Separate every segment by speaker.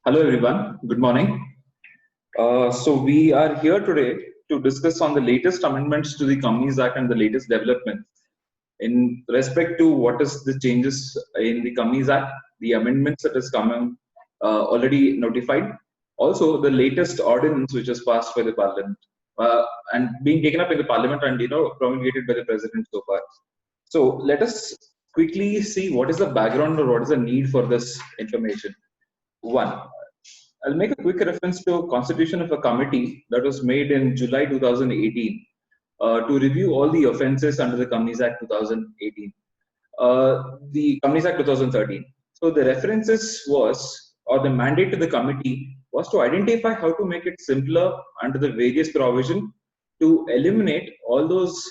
Speaker 1: Hello everyone, good morning. So we are here today to discuss on the latest amendments to the Companies Act and the latest developments in respect to what is the changes in the Companies Act, the amendments that is coming already notified, also the latest ordinance which was passed by the Parliament uh, and being taken up in the Parliament and promulgated by the President so far. So let us quickly see what is the background or what is the need for this information. One, I'll make a quick reference to a constitution of a committee that was made in July 2018 to review all the offences under the Companies Act 2018, the Companies Act 2013. So the references was, or the mandate to the committee was to identify how to make it simpler under the various provision to eliminate all those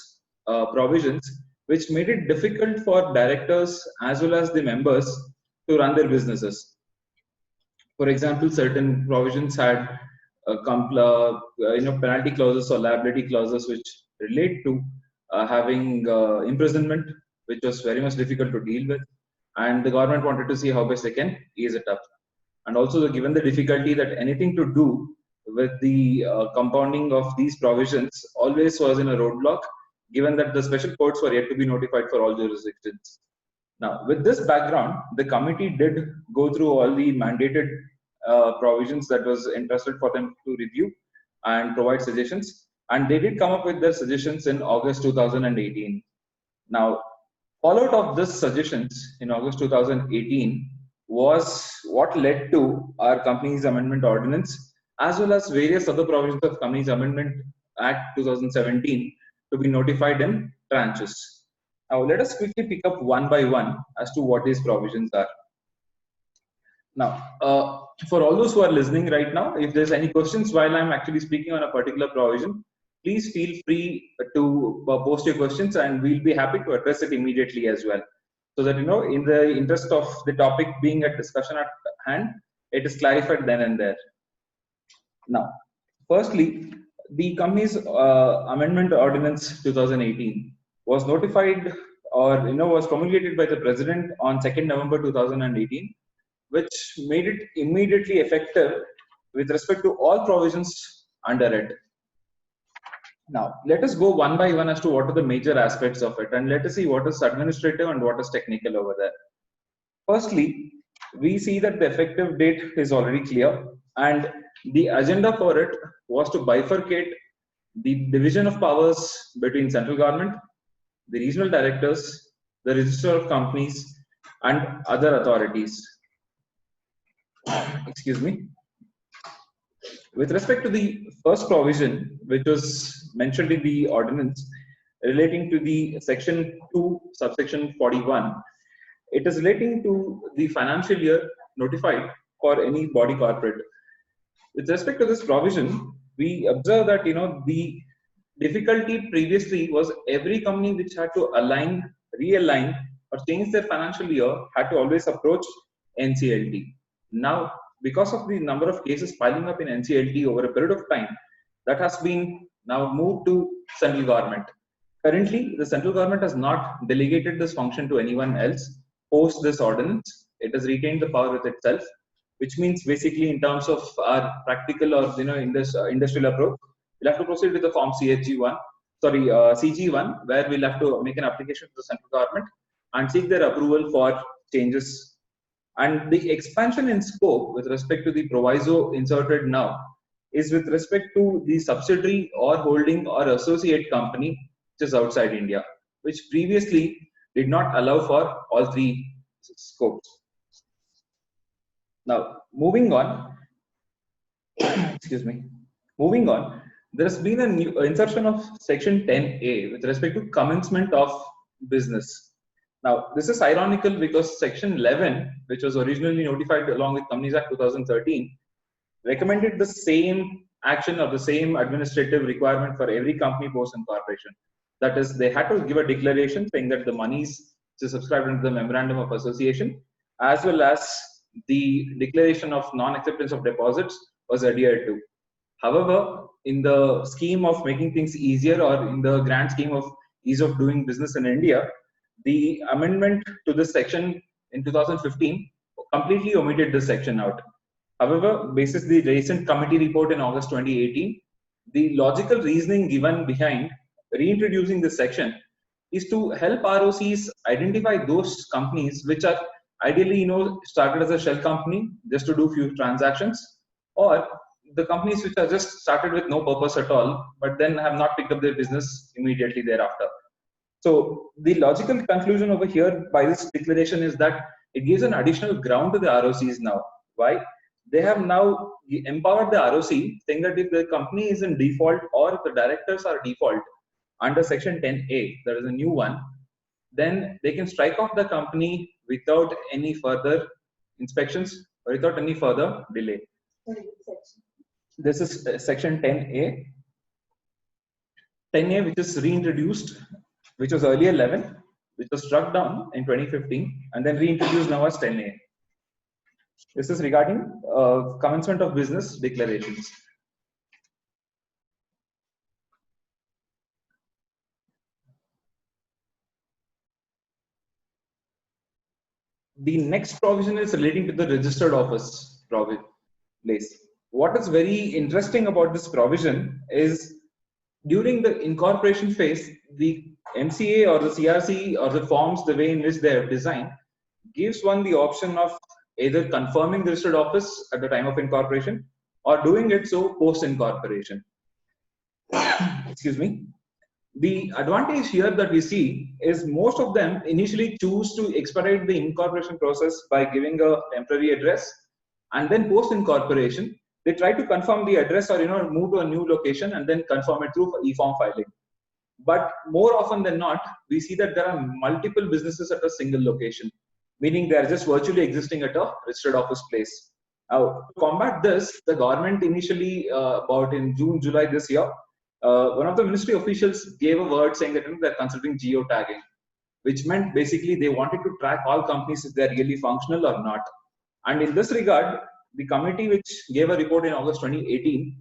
Speaker 1: provisions which made it difficult for directors as well as the members to run their businesses. For example, certain provisions had penalty clauses or liability clauses which relate to having imprisonment, which was very much difficult to deal with, and the government wanted to see how best they can ease it up. And also, given the difficulty that anything to do with the compounding of these provisions always was in a roadblock, given that the special courts were yet to be notified for all jurisdictions. Now, with this background, the committee did go through all the mandated provisions that was entrusted for them to review and provide suggestions, and they did come up with their suggestions in August 2018. Now, fallout of this suggestions in August 2018 was what led to our Companies Amendment Ordinance, as well as various other provisions of Companies Amendment Act 2017 to be notified in tranches. Now, let us quickly pick up one by one as to what these provisions are. Now, for all those who are listening right now, if there's any questions while I'm actually speaking on a particular provision, please feel free to post your questions and we'll be happy to address it immediately as well. So that, in the interest of the topic being a discussion at hand, it is clarified then and there. Now, firstly, the Companies Amendment Ordinance 2018 was notified or was promulgated by the President on 2nd November 2018, which made it immediately effective with respect to all provisions under it. Now, let us go one by one as to what are the major aspects of it, and let us see what is administrative and what is technical over there. Firstly, we see that the effective date is already clear, and the agenda for it was to bifurcate the division of powers between central government, the regional directors, the register of companies, and other authorities. Excuse me. With respect to the first provision, which was mentioned in the ordinance relating to the section 2, subsection 41, it is relating to the financial year notified for any body corporate. With respect to this provision, we observe that the difficulty previously was every company which had to align, realign, or change their financial year had to always approach NCLT. Now, because of the number of cases piling up in NCLT over a period of time, that has been now moved to central government. Currently, the central government has not delegated this function to anyone else post this ordinance. It has retained the power with itself, which means basically in terms of our practical or in this industrial approach, we'll have to proceed with the form CG1, where we'll have to make an application to the central government and seek their approval for changes. And the expansion in scope with respect to the proviso inserted now is with respect to the subsidiary or holding or associate company which is outside India, which previously did not allow for all three scopes. Now, moving on, excuse me, moving on, there has been a new insertion of section 10A with respect to commencement of business. Now, this is ironical because section 11, which was originally notified along with Companies Act 2013, recommended the same action or the same administrative requirement for every company, post and corporation. That is, they had to give a declaration saying that the monies to subscribe into the memorandum of association, as well as the declaration of non-acceptance of deposits was adhered to. However, in the scheme of making things easier or in the grand scheme of ease of doing business in India, the amendment to this section in 2015 completely omitted this section out. However, basis the recent committee report in August 2018, the logical reasoning given behind reintroducing this section is to help ROCs identify those companies which are ideally, started as a shell company just to do few transactions, or the companies which are just started with no purpose at all, but then have not picked up their business immediately thereafter. So the logical conclusion over here by this declaration is that it gives an additional ground to the ROCs now. Why? They have now empowered the ROC, saying that if the company is in default or if the directors are default under Section 10A, there is a new one, then they can strike off the company without any further inspections or without any further delay. This is Section 10A. 10A, which is reintroduced, which was earlier 11, which was struck down in 2015 and then reintroduced now as 10A. This is regarding commencement of business declarations. The next provision is relating to the registered office place. What is very interesting about this provision is during the incorporation phase, the MCA or the CRC or the forms, the way in which they are designed, gives one the option of either confirming the registered office at the time of incorporation or doing it so post incorporation. Excuse me. The advantage here that we see is most of them initially choose to expedite the incorporation process by giving a temporary address, and then post incorporation they try to confirm the address or move to a new location and then confirm it through e-form filing. But more often than not, we see that there are multiple businesses at a single location, meaning they are just virtually existing at a registered office place. Now, to combat this, the government initially, about in June, July this year, one of the ministry officials gave a word saying that they're considering geotagging, which meant basically they wanted to track all companies if they're really functional or not. And in this regard, the committee which gave a report in August 2018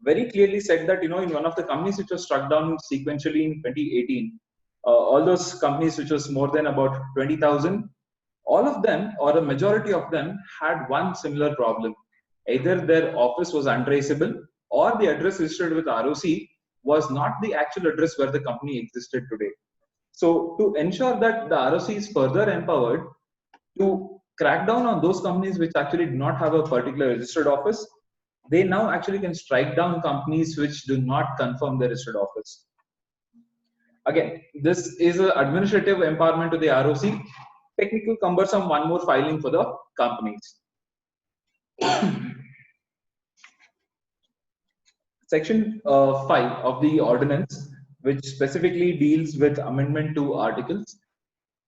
Speaker 1: very clearly said that in one of the companies which was struck down sequentially in 2018, all those companies which was more than about 20,000, all of them or a majority of them had one similar problem. Either their office was untraceable or the address registered with ROC was not the actual address where the company existed today. So to ensure that the ROC is further empowered to crack down on those companies which actually do not have a particular registered office, they now actually can strike down companies which do not confirm their registered office. Again, this is an administrative empowerment to the ROC. Technical cumbersome, one more filing for the companies. Section 5 of the ordinance, which specifically deals with amendment to articles.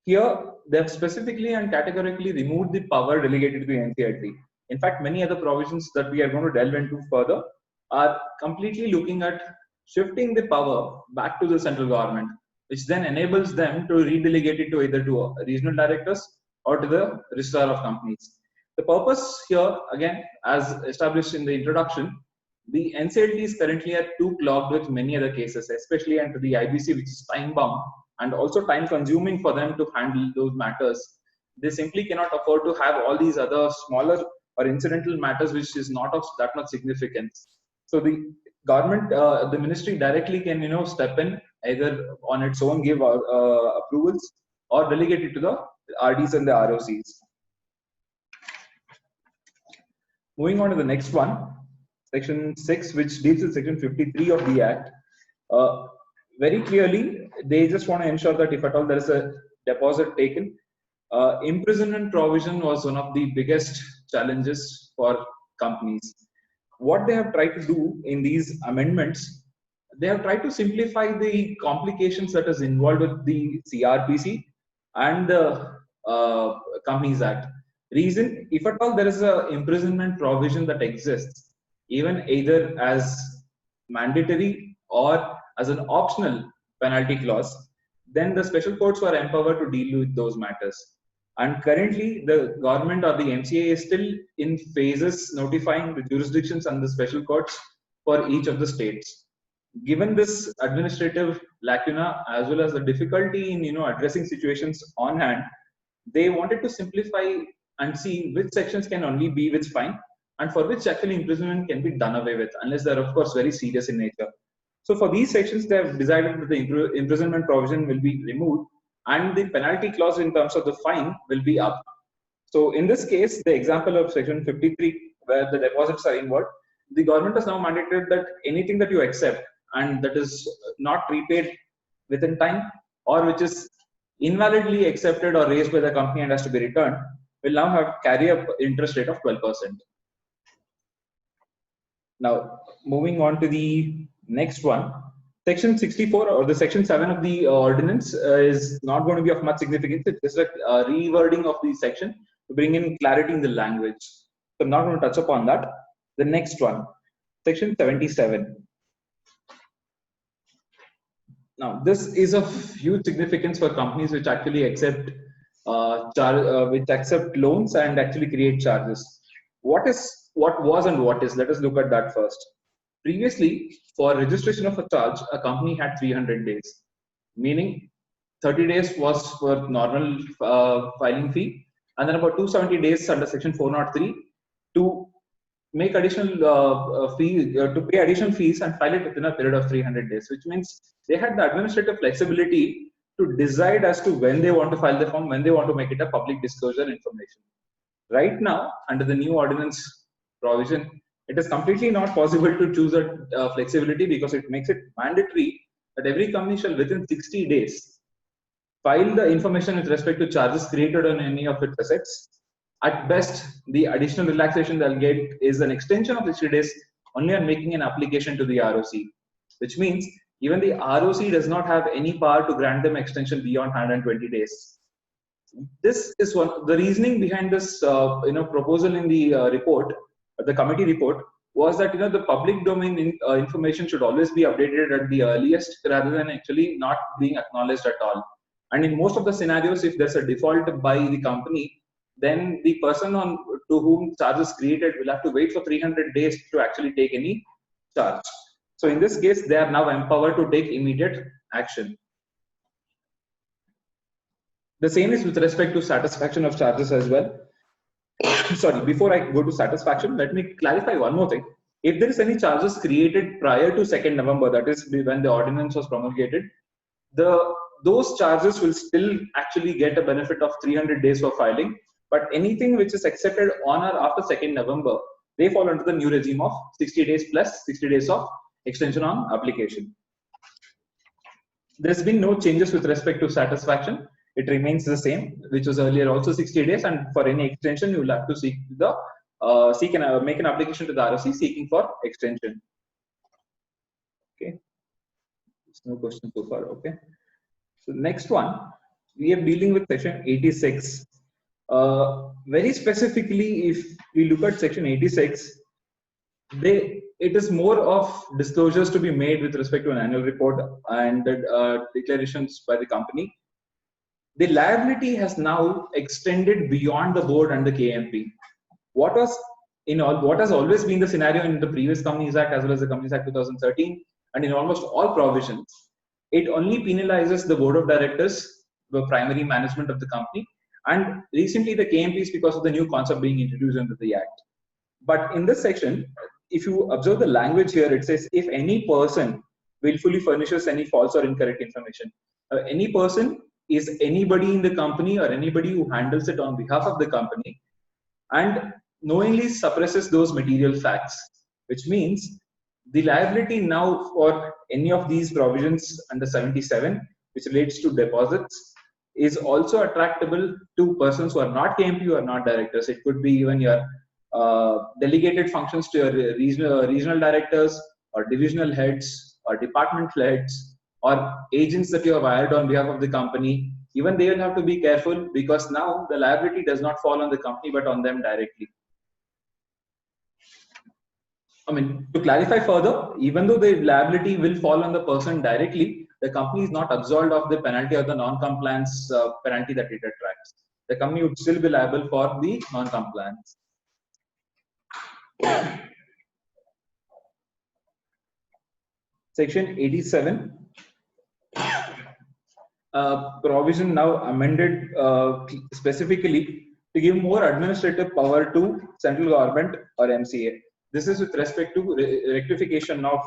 Speaker 1: Here, they have specifically and categorically removed the power delegated to the NCLT. In fact, many other provisions that we are going to delve into further are completely looking at shifting the power back to the central government, which then enables them to redelegate it to either to regional directors or to the registrar of companies. The purpose here, again, as established in the introduction, the NCLT is currently at too clogged with many other cases, especially under the IBC, which is time bound and also time consuming for them to handle those matters. They simply cannot afford to have all these other smaller or incidental matters which is not of that much significance. So the government, the ministry directly can step in either on its own, give approvals or delegate it to the RDs and the ROCs. Moving on to the next one, Section 6, which deals with Section 53 of the Act. Very clearly, they just want to ensure that if at all there is a deposit taken, imprisonment provision was one of the biggest challenges for companies. What they have tried to do in these amendments, they have tried to simplify the complications that is involved with the CRPC and the Companies Act. Reason, if at all there is a imprisonment provision that exists, even either as mandatory or as an optional penalty clause, then the special courts were empowered to deal with those matters. And currently, the government or the MCA is still in phases notifying the jurisdictions and the special courts for each of the states. Given this administrative lacuna as well as the difficulty in addressing situations on hand, they wanted to simplify and see which sections can only be with fine and for which actually imprisonment can be done away with, unless they're of course very serious in nature. So for these sections, they have decided that the imprisonment provision will be removed and the penalty clause in terms of the fine will be up. So in this case, the example of section 53, where the deposits are involved, the government has now mandated that anything that you accept and that is not repaid within time, or which is invalidly accepted or raised by the company and has to be returned, will now have carry a interest rate of 12%. Now, moving on to the next one, section 64 or the section 7 of the ordinance is not going to be of much significance. It's just a rewording of the section to bring in clarity in the language. So I'm not going to touch upon that. The next one, section 77. Now, this is of huge significance for companies which actually accept loans and actually create charges. What was and what is? Let us look at that first. Previously, for registration of a charge, a company had 300 days, meaning 30 days was for normal filing fee, and then about 270 days under section 403 to make additional to pay additional fees and file it within a period of 300 days, which means they had the administrative flexibility to decide as to when they want to file the form, when they want to make it a public disclosure information. Right now, under the new ordinance provision, it is completely not possible to choose a flexibility, because it makes it mandatory that every company shall within 60 days file the information with respect to charges created on any of its assets. At best, the additional relaxation they'll get is an extension of 60 days only on making an application to the ROC, which means even the ROC does not have any power to grant them extension beyond 120 days. This is the reasoning behind this proposal in the report, the committee report, was that the public domain information should always be updated at the earliest rather than actually not being acknowledged at all. And in most of the scenarios, if there's a default by the company, then the person to whom charge is created will have to wait for 300 days to actually take any charge. So in this case, they are now empowered to take immediate action. The same is with respect to satisfaction of charges as well. Sorry, before I go to satisfaction, let me clarify one more thing. If there is any charges created prior to 2nd November, that is when the ordinance was promulgated, those charges will still actually get a benefit of 300 days for filing. But anything which is accepted on or after 2nd November, they fall under the new regime of 60 days plus 60 days of extension on application. There's been no changes with respect to satisfaction. It remains the same, which was earlier also 60 days, and for any extension, you will have to make an application to the ROC seeking for extension. Okay, there's no question so far. Okay, so next one, we are dealing with section 86. Very specifically, if we look at section 86, it is more of disclosures to be made with respect to an annual report and declarations by the company. The liability has now extended beyond the board and the KMP. What has always been the scenario in the previous Companies Act as well as the Companies Act 2013, and in almost all provisions, it only penalizes the board of directors, the primary management of the company, and recently the KMPs because of the new concept being introduced into the Act. But in this section, if you observe the language here, it says if any person willfully furnishes any false or incorrect information. Any person is anybody in the company or anybody who handles it on behalf of the company and knowingly suppresses those material facts, which means the liability now for any of these provisions under 77, which relates to deposits, is also attractable to persons who are not KMP or not directors. It could be even your delegated functions to your regional directors or divisional heads or department heads or agents that you have hired on behalf of the company. Even they will have to be careful, because now the liability does not fall on the company but on them directly. I mean, to clarify further, even though the liability will fall on the person directly, the company is not absolved of the penalty or the non-compliance penalty that it attracts. The company would still be liable for the non-compliance. Section 87. Provision now amended specifically to give more administrative power to central government or MCA. This is with respect to rectification of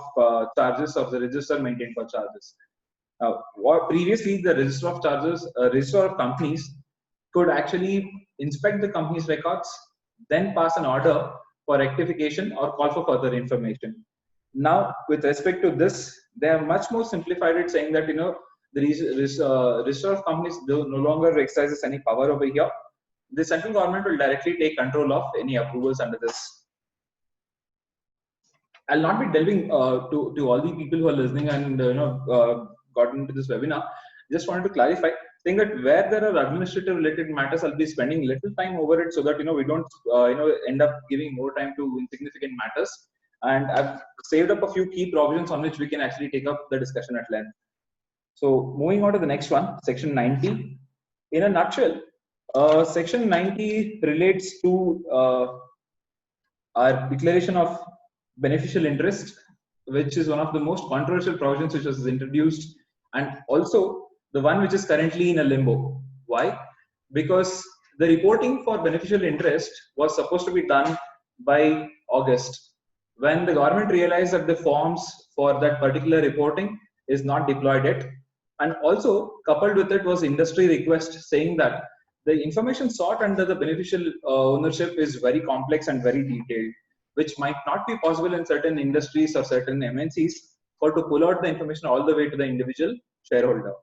Speaker 1: charges of the register maintained for charges. What previously the register of charges, register of companies could actually inspect the company's records, then pass an order for rectification or call for further information. Now, with respect to this, they are much more simplified it, saying that the register of companies no longer exercises any power over here. The central government will directly take control of any approvals under this. I'll not be delving to all the people who are listening and got into this webinar. Just wanted to clarify, saying that where there are administrative related matters, I'll be spending little time over it so that we don't end up giving more time to insignificant matters. And I've saved up a few key provisions on which we can actually take up the discussion at length. So moving on to the next one, section 90. In a nutshell, section 90 relates to our declaration of beneficial interest, which is one of the most controversial provisions which was introduced, and also the one which is currently in a limbo. Why? Because the reporting for beneficial interest was supposed to be done by August, when the government realized that the forms for that particular reporting is not deployed yet. And also coupled with it was industry request saying that the information sought under the beneficial ownership is very complex and very detailed, which might not be possible in certain industries or certain MNCs for to pull out the information all the way to the individual shareholder.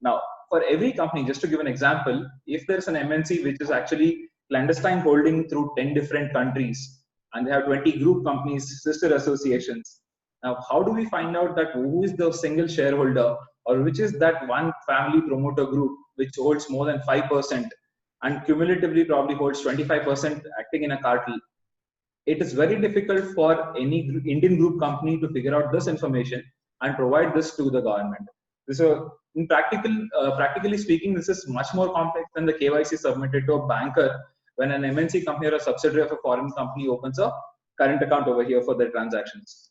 Speaker 1: Now, for every company, just to give an example, if there's an MNC which is actually clandestine holding through 10 different countries, and they have 20 group companies, sister associations. Now, how do we find out that who is the single shareholder, or which is that one family promoter group which holds more than 5% and cumulatively probably holds 25% acting in a cartel? It is very difficult for any Indian group company to figure out this information and provide this to the government. So, in practically speaking, this is much more complex than the KYC submitted to a banker when an MNC company or a subsidiary of a foreign company opens a current account over here for their transactions.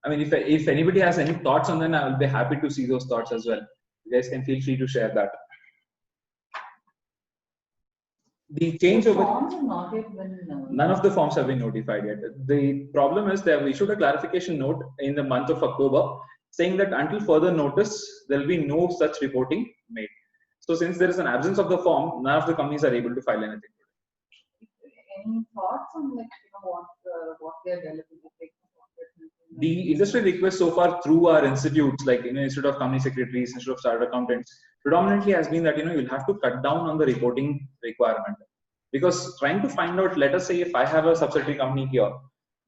Speaker 1: I mean, if anybody has any thoughts on that, I will be happy to see those thoughts as well. You guys can feel free to share that. The change over
Speaker 2: forms are not yet been
Speaker 1: none of the forms have been notified yet. The problem is they have issued a clarification note in the month of October saying that until further notice, there will be no such reporting made. So since there is an absence of the form, none of the companies are able to file anything.
Speaker 2: Any thoughts on what they are delivering?
Speaker 1: The industry request so far through our institutes, like Institute of Company Secretaries, Institute of Chartered Accountants, predominantly has been that you'll have to cut down on the reporting requirement, because trying to find out, let us say if I have a subsidiary company here,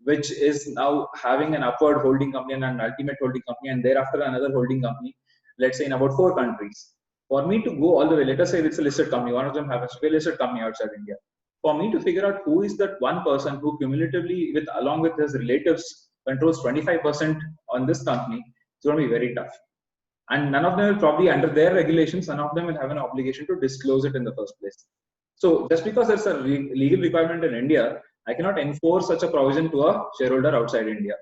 Speaker 1: which is now having an upward holding company and an ultimate holding company, and thereafter another holding company, let's say in about 4 countries. For me to go all the way, let us say it's a listed company, one of them has a listed company outside India. For me to figure out who is that one person who cumulatively, along with his relatives, controls 25% on this company, it's going to be very tough. And none of them will probably, under their regulations, none of them will have an obligation to disclose it in the first place. So just because there's a legal requirement in India, I cannot enforce such a provision to a shareholder outside India.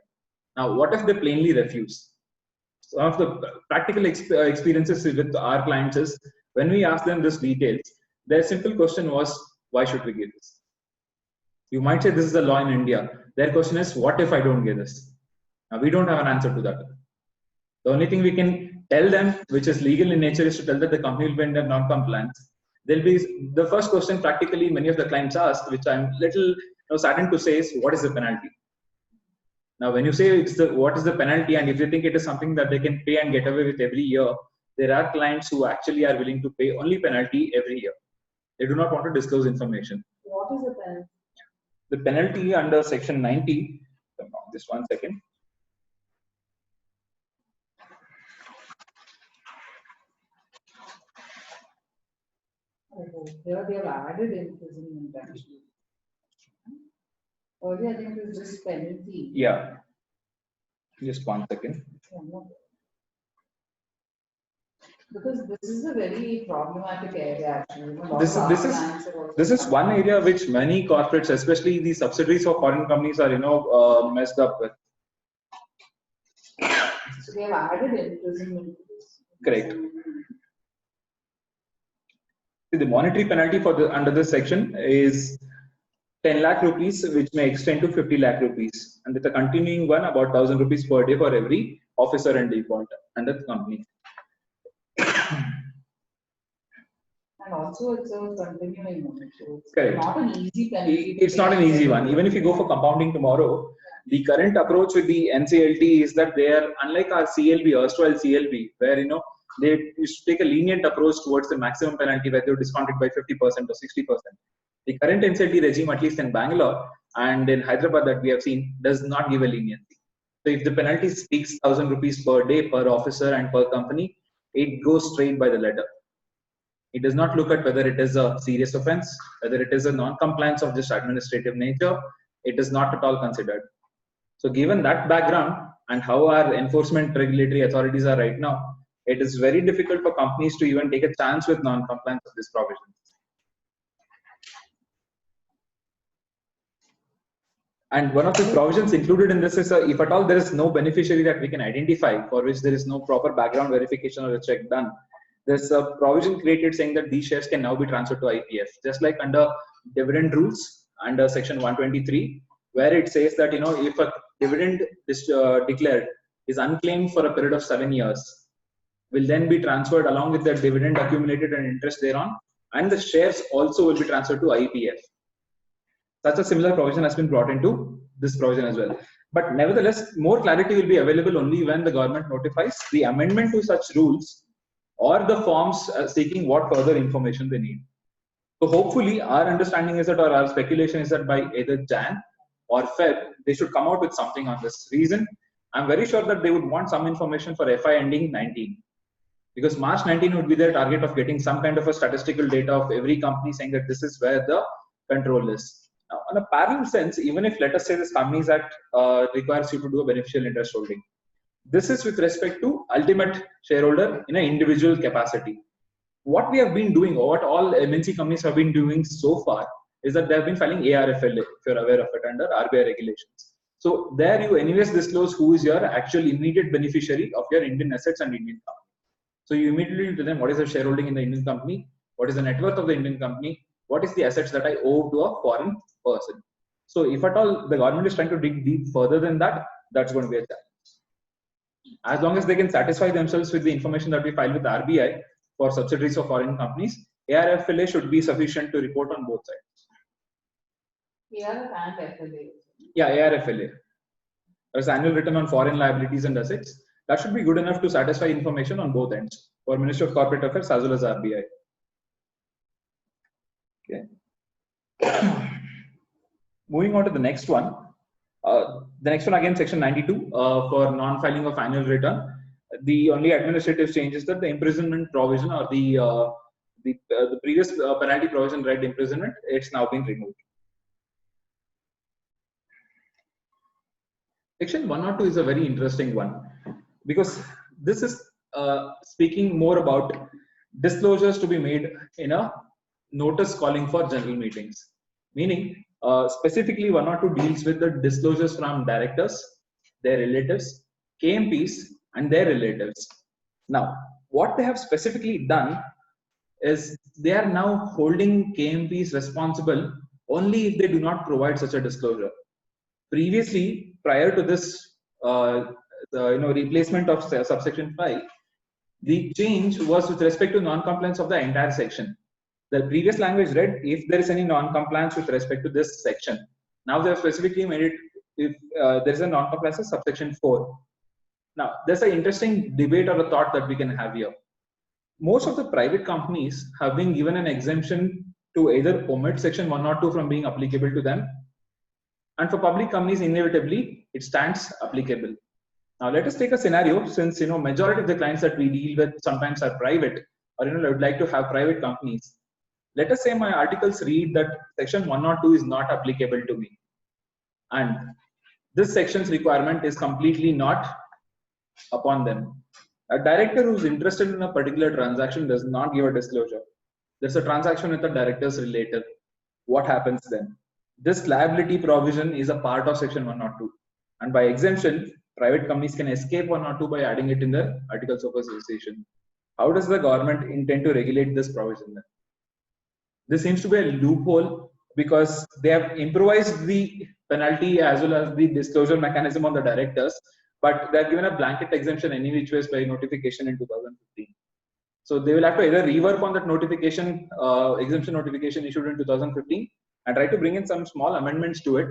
Speaker 1: Now, what if they plainly refuse? Some of the practical experiences with our clients is when we ask them this details, their simple question was, why should we give this? You might say this is the law in India. Their question is, what if I don't get this? Now, we don't have an answer to that. The only thing we can tell them, which is legal in nature, is to tell that the company will be under non-compliance. There'll be the first question practically many of the clients ask, which I'm little saddened to say, is what is the penalty? Now, when you say what is the penalty, and if you think it is something that they can pay and get away with every year, there are clients who actually are willing to pay only penalty every year. They do not want to disclose information.
Speaker 2: What is the penalty?
Speaker 1: The penalty under section 90, just 1 second.
Speaker 2: Here they have added imprisonment actually. Earlier I think it was just penalty.
Speaker 1: Yeah. Just 1 second.
Speaker 2: Because this is a very problematic area actually.
Speaker 1: This is one area which many corporates, especially the subsidiaries of foreign companies, are messed up with.
Speaker 2: So they have added imprisonment.
Speaker 1: Correct. The monetary penalty for under this section is 10 lakh rupees, which may extend to 50 lakh rupees. And with the continuing one, about 1,000 rupees per day for every officer and default under the company.
Speaker 2: And also it's a continuing one. So it's
Speaker 1: Correct.
Speaker 2: not an easy penalty.
Speaker 1: It's not an easy one. Even if you go for compounding tomorrow, the current approach with the NCLT is that they are, unlike our CLB, erstwhile CLB, where they used to take a lenient approach towards the maximum penalty where they discount it by 50% or 60%. The current NCLT regime, at least in Bangalore and in Hyderabad that we have seen, does not give a leniency. So if the penalty speaks 1,000 rupees per day per officer and per company, it goes straight by the letter. It does not look at whether it is a serious offense, whether it is a non-compliance of just administrative nature. It is not at all considered. So given that background and how our enforcement regulatory authorities are right now, it is very difficult for companies to even take a chance with non-compliance of this provision. And one of the provisions included in this is if at all there is no beneficiary that we can identify for which there is no proper background verification or a check done, there's a provision created saying that these shares can now be transferred to IPF, just like under dividend rules under section 123, where it says that if a dividend is declared is unclaimed for a period of 7 years, will then be transferred along with the dividend accumulated and interest thereon, and the shares also will be transferred to IPF. Such a similar provision has been brought into this provision as well. But nevertheless, more clarity will be available only when the government notifies the amendment to such rules or the forms seeking what further information they need. So hopefully our understanding is that, or our speculation is that by either Jan or Feb, they should come out with something on this reason. I'm very sure that they would want some information for FY ending 19. Because March 19 would be their target of getting some kind of a statistical data of every company saying that this is where the control is. Now, on a parallel sense, even if let us say this Companies Act requires you to do a beneficial interest holding, this is with respect to ultimate shareholder in an individual capacity. What we have been doing, or what all MNC companies have been doing so far, is that they have been filing ARFLA, if you're aware of it, under RBI regulations. So there you anyways disclose who is your actual immediate beneficiary of your Indian assets and Indian company. So you immediately tell them what is the shareholding in the Indian company, what is the net worth of the Indian company, what is the assets that I owe to a foreign person. So if at all the government is trying to dig deep further than that, that's going to be a challenge. As long as they can satisfy themselves with the information that we file with the RBI for subsidiaries of foreign companies, ARFLA should be sufficient to report on both sides.
Speaker 2: ARF and FLA.
Speaker 1: Yeah, ARFLA. There's annual return on foreign liabilities and assets. That should be good enough to satisfy information on both ends for Ministry of Corporate Affairs as well as RBI. Okay. Moving on to the next one. The next one again, section 92 for non-filing of annual return. The only administrative change is that the imprisonment provision or the previous penalty provision, read imprisonment, it's now been removed. Section 102 is a very interesting one because this is speaking more about disclosures to be made in a notice calling for general meetings. Meaning, specifically 102 deals with the disclosures from directors, their relatives, KMPs, and their relatives. Now, what they have specifically done is they are now holding KMPs responsible only if they do not provide such a disclosure. Previously, prior to this, replacement of subsection 5, the change was with respect to non-compliance of the entire section. The previous language read if there is any non-compliance with respect to this section. Now they have specifically made it if there is a non-compliance of subsection 4. Now there's an interesting debate or a thought that we can have here. Most of the private companies have been given an exemption to either omit section 102 from being applicable to them, and for public companies inevitably it stands applicable. Now let us take a scenario, since majority of the clients that we deal with sometimes are private, or I would like to have private companies. Let us say my articles read that section 102 is not applicable to me, and this section's requirement is completely not upon them. A director who's interested in a particular transaction does not give a disclosure. There's a transaction with the director's relative. What happens then? This liability provision is a part of section 102, and by exemption, private companies can escape 102 by adding it in their articles of association. How does the government intend to regulate this provision then? This seems to be a loophole because they have improvised the penalty as well as the disclosure mechanism on the directors, but they have given a blanket exemption any which ways by notification in 2015. So they will have to either rework on that notification, exemption notification issued in 2015, and try to bring in some small amendments to it.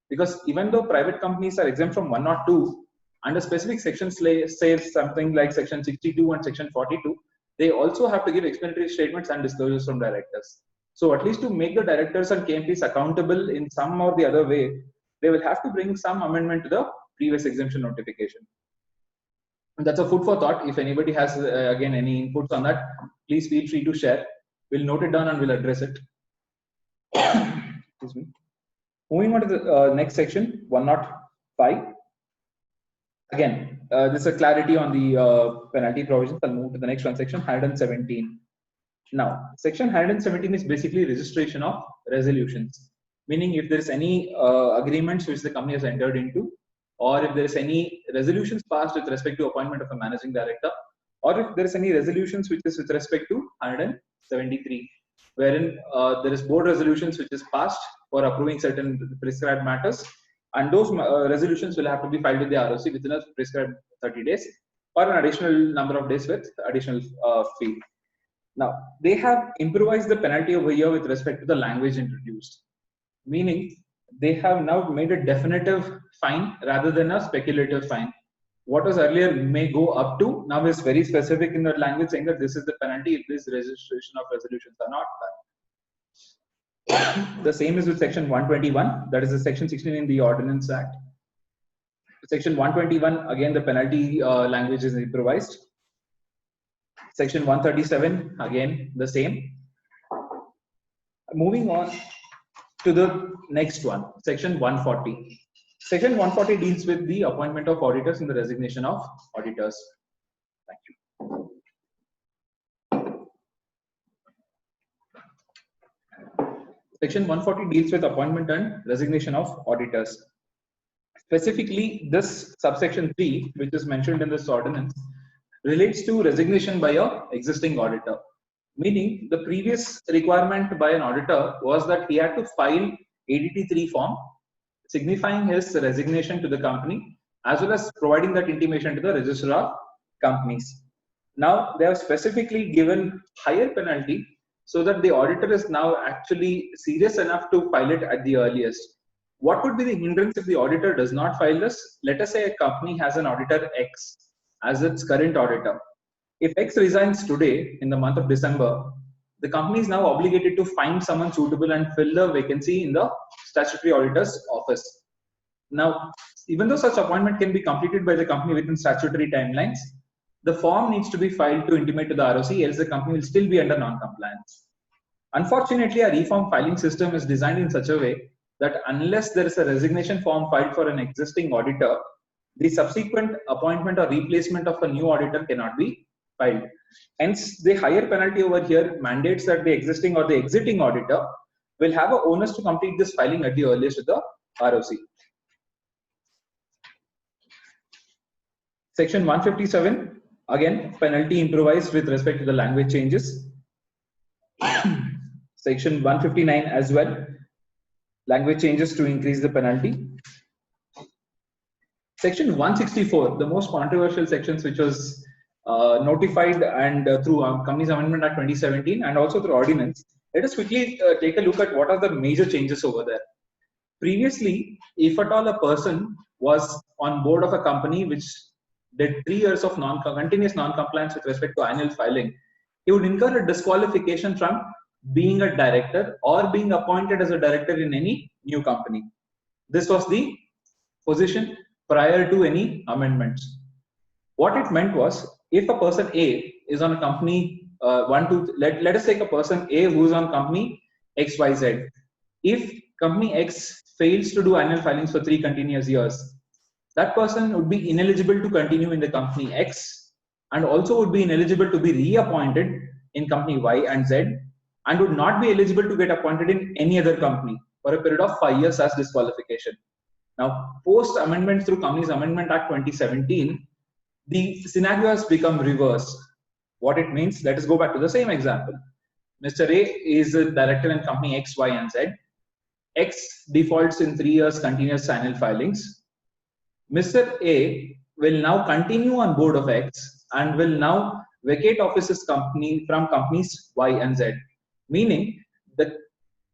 Speaker 1: Because even though private companies are exempt from 102, under specific sections says something like section 62 and section 42, they also have to give explanatory statements and disclosures from directors. So at least to make the directors and KMPs accountable in some or the other way, they will have to bring some amendment to the previous exemption notification. And that's a food for thought. If anybody has again any inputs on that, please feel free to share. We'll note it down and we'll address it. Excuse me. Moving on to the next section, 105. Again, this is a clarity on the penalty provisions. I'll move to the next one, section 117. Now, section 117 is basically registration of resolutions, meaning if there is any agreements which the company has entered into, or if there is any resolutions passed with respect to appointment of a managing director, or if there is any resolutions which is with respect to 173, wherein there is board resolutions which is passed for approving certain prescribed matters, and those resolutions will have to be filed with the ROC within a prescribed 30 days, or an additional number of days with additional fee. Now, they have improvised the penalty over here with respect to the language introduced, meaning they have now made a definitive fine rather than a speculative fine. What was earlier may go up to, now is very specific in the language, saying that this is the penalty if this registration of resolutions are not done. The same is with section 121, that is the section 16 in the Ordinance Act. Section 121, again the penalty language is improvised. Section 137, again the same. Moving on to the next one, section 140. Section 140 deals with the appointment of auditors and the resignation of auditors. Thank you. Section 140 deals with appointment and resignation of auditors. Specifically, this subsection 3, which is mentioned in this ordinance, relates to resignation by an existing auditor. Meaning, the previous requirement by an auditor was that he had to file ADT3 form signifying his resignation to the company, as well as providing that intimation to the registrar of companies. Now, they have specifically given higher penalty so that the auditor is now actually serious enough to file it at the earliest. What would be the hindrance if the auditor does not file this? Let us say a company has an auditor X as its current auditor. If X resigns today in the month of December, the company is now obligated to find someone suitable and fill the vacancy in the statutory auditor's office. Now, even though such appointment can be completed by the company within statutory timelines, the form needs to be filed to intimate to the ROC, else the company will still be under non-compliance. Unfortunately, our reform filing system is designed in such a way that unless there is a resignation form filed for an existing auditor, the subsequent appointment or replacement of a new auditor cannot be filed. Hence, the higher penalty over here mandates that the existing or the exiting auditor will have an onus to complete this filing at the earliest with the ROC. Section 157, again, penalty improvised with respect to the language changes. Section 159 as well, language changes to increase the penalty. Section 164, the most controversial sections, which was notified and through Companies Amendment Act 2017 and also through ordinance. Let us quickly take a look at what are the major changes over there. Previously, if at all a person was on board of a company which did 3 years of continuous non-compliance with respect to annual filing, he would incur a disqualification from being a director or being appointed as a director in any new company. This was the position prior to any amendments. What it meant was, if a person A is on a company, let us take a person A who is on company XYZ. If company X fails to do annual filings for 3 continuous years, that person would be ineligible to continue in the company X and also would be ineligible to be reappointed in company Y and Z and would not be eligible to get appointed in any other company for a period of 5 years as disqualification. Now, post amendments through Companies Amendment Act 2017, the scenario has become reversed. What it means, let us go back to the same example. Mr. A is a director in company X, Y, and Z. X defaults in 3 years continuous annual filings. Mr. A will now continue on board of X and will now vacate offices from companies Y and Z. Meaning the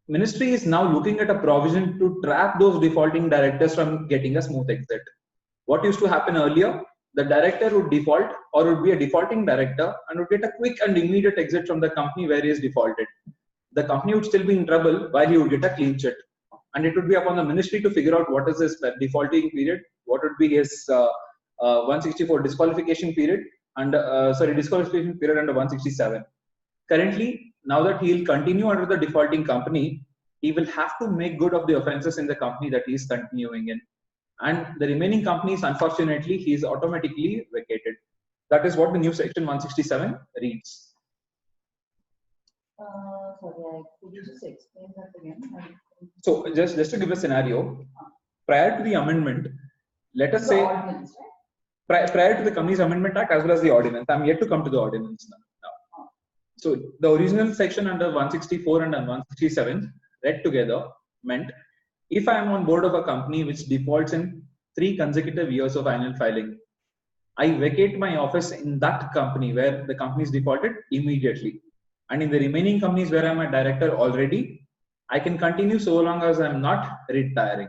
Speaker 1: ministry is now looking at a provision to trap those defaulting directors from getting a smooth exit. What used to happen earlier, the director would default or would be a defaulting director and would get a quick and immediate exit from the company where he is defaulted. The company would still be in trouble while he would get a clean chit. And it would be upon the ministry to figure out what is his defaulting period, what would be his 164 disqualification period, and disqualification period under 167. Currently, now that he will continue under the defaulting company, he will have to make good of the offences in the company that he is continuing in. And the remaining companies, unfortunately, he is automatically vacated. That is what the new section 167 reads.
Speaker 2: Sorry, could you just explain that again?
Speaker 1: So just to give a scenario, prior to the amendment, let us say prior to the Companies Amendment Act as well as the ordinance. I'm yet to come to the ordinance now. So the original section under 164 and 167 read together meant if I am on board of a company which defaults in 3 consecutive years of annual filing, I vacate my office in that company where the company is defaulted immediately. And in the remaining companies where I'm a director already, I can continue so long as I'm not retiring.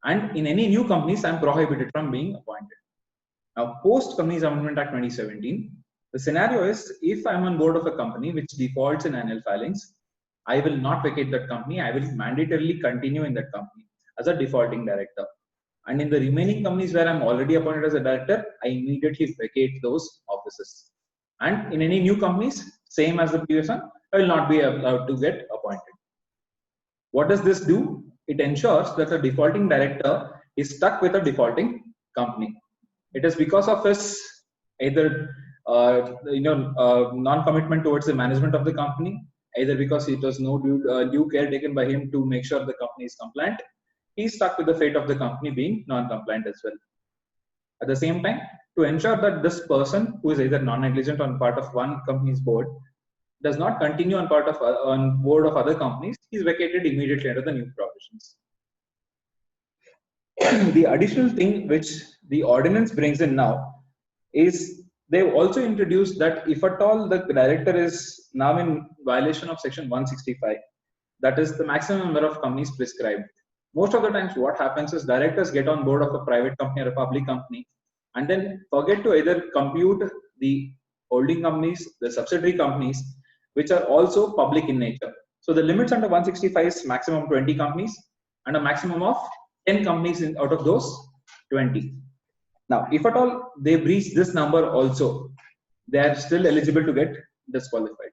Speaker 1: And in any new companies, I'm prohibited from being appointed. Now, post Companies Amendment Act 2017, the scenario is if I'm on board of a company which defaults in annual filings, I will not vacate that company. I will mandatorily continue in that company as a defaulting director. And in the remaining companies where I'm already appointed as a director, I immediately vacate those offices. And in any new companies, same as the previous one, I will not be allowed to get appointed. What does this do? It ensures that the defaulting director is stuck with a defaulting company. It is because of his either non-commitment towards the management of the company, either because it was no due care taken by him to make sure the company is compliant. He's stuck with the fate of the company being non-compliant as well. At the same time, to ensure that this person who is either non-negligent on part of one company's board does not continue on board of other companies, he is vacated immediately under the new provisions. The additional thing which the ordinance brings in now is they've also introduced that if at all the director is now in violation of section 165, that is the maximum number of companies prescribed. Most of the times what happens is directors get on board of a private company or a public company and then forget to either compute the holding companies, the subsidiary companies, which are also public in nature. So the limits under 165 is maximum 20 companies and a maximum of 10 companies out of those 20. Now, if at all they breach this number also, they are still eligible to get disqualified.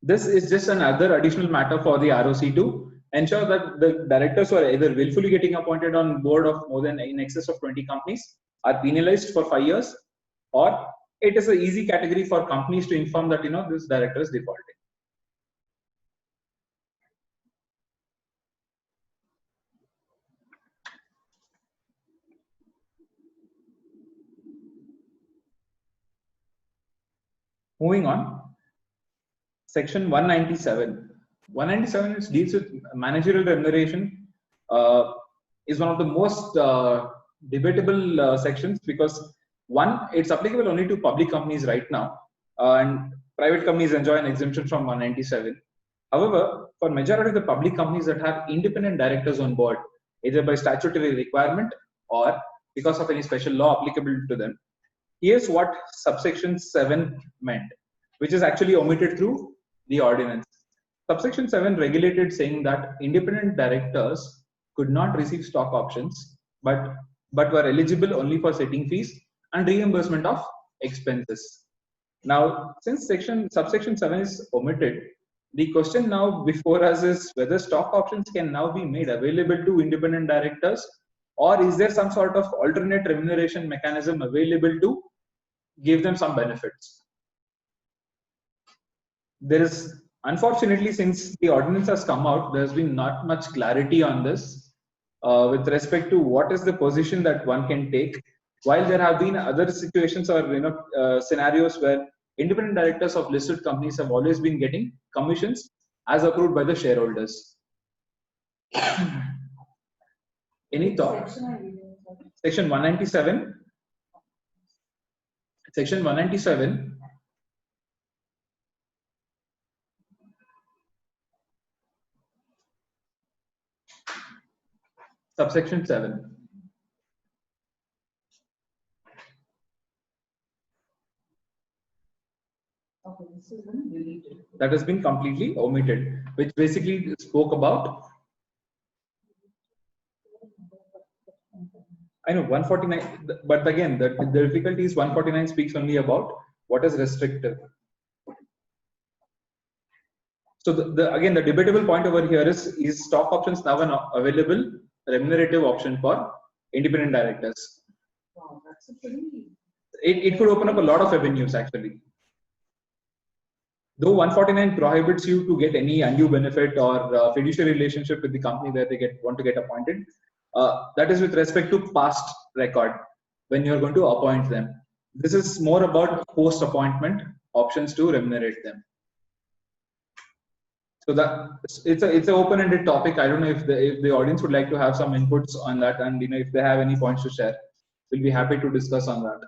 Speaker 1: This is just another additional matter for the ROC to ensure that the directors who are either willfully getting appointed on board of more than in excess of 20 companies are penalized for 5 years, or it is an easy category for companies to inform that this director is defaulting. Moving on, section 197. 197 deals with managerial remuneration. Is one of the most debatable sections because one, it's applicable only to public companies right now, and private companies enjoy an exemption from 197. However, for majority of the public companies that have independent directors on board, either by statutory requirement or because of any special law applicable to them, here's what subsection 7 meant, which is actually omitted through the ordinance. Subsection 7 regulated saying that independent directors could not receive stock options, but were eligible only for setting fees and reimbursement of expenses. Now, since subsection 7 is omitted, the question now before us is whether stock options can now be made available to independent directors, or is there some sort of alternate remuneration mechanism available to give them some benefits? There is, unfortunately, since the ordinance has come out, there's been not much clarity on this with respect to what is the position that one can take. While there have been other situations or scenarios where independent directors of listed companies have always been getting commissions as approved by the shareholders. Any thought? Section 197. Section 197. Subsection 7.
Speaker 2: Okay, this has been deleted.
Speaker 1: That has been completely omitted, which basically spoke about, I know 149, but again, the difficulty is 149 speaks only about what is restrictive. So again, the debatable point over here is stock options now an available remunerative option for independent directors?
Speaker 2: Wow, that's a pretty.
Speaker 1: It could open up a lot of avenues actually. Though 149 prohibits you to get any undue benefit or fiduciary relationship with the company where they want to get appointed, that is with respect to past record when you're going to appoint them. This is more about post-appointment options to remunerate them. So that it's an open-ended topic. I don't know if the audience would like to have some inputs on that, and if they have any points to share, we'll be happy to discuss on that.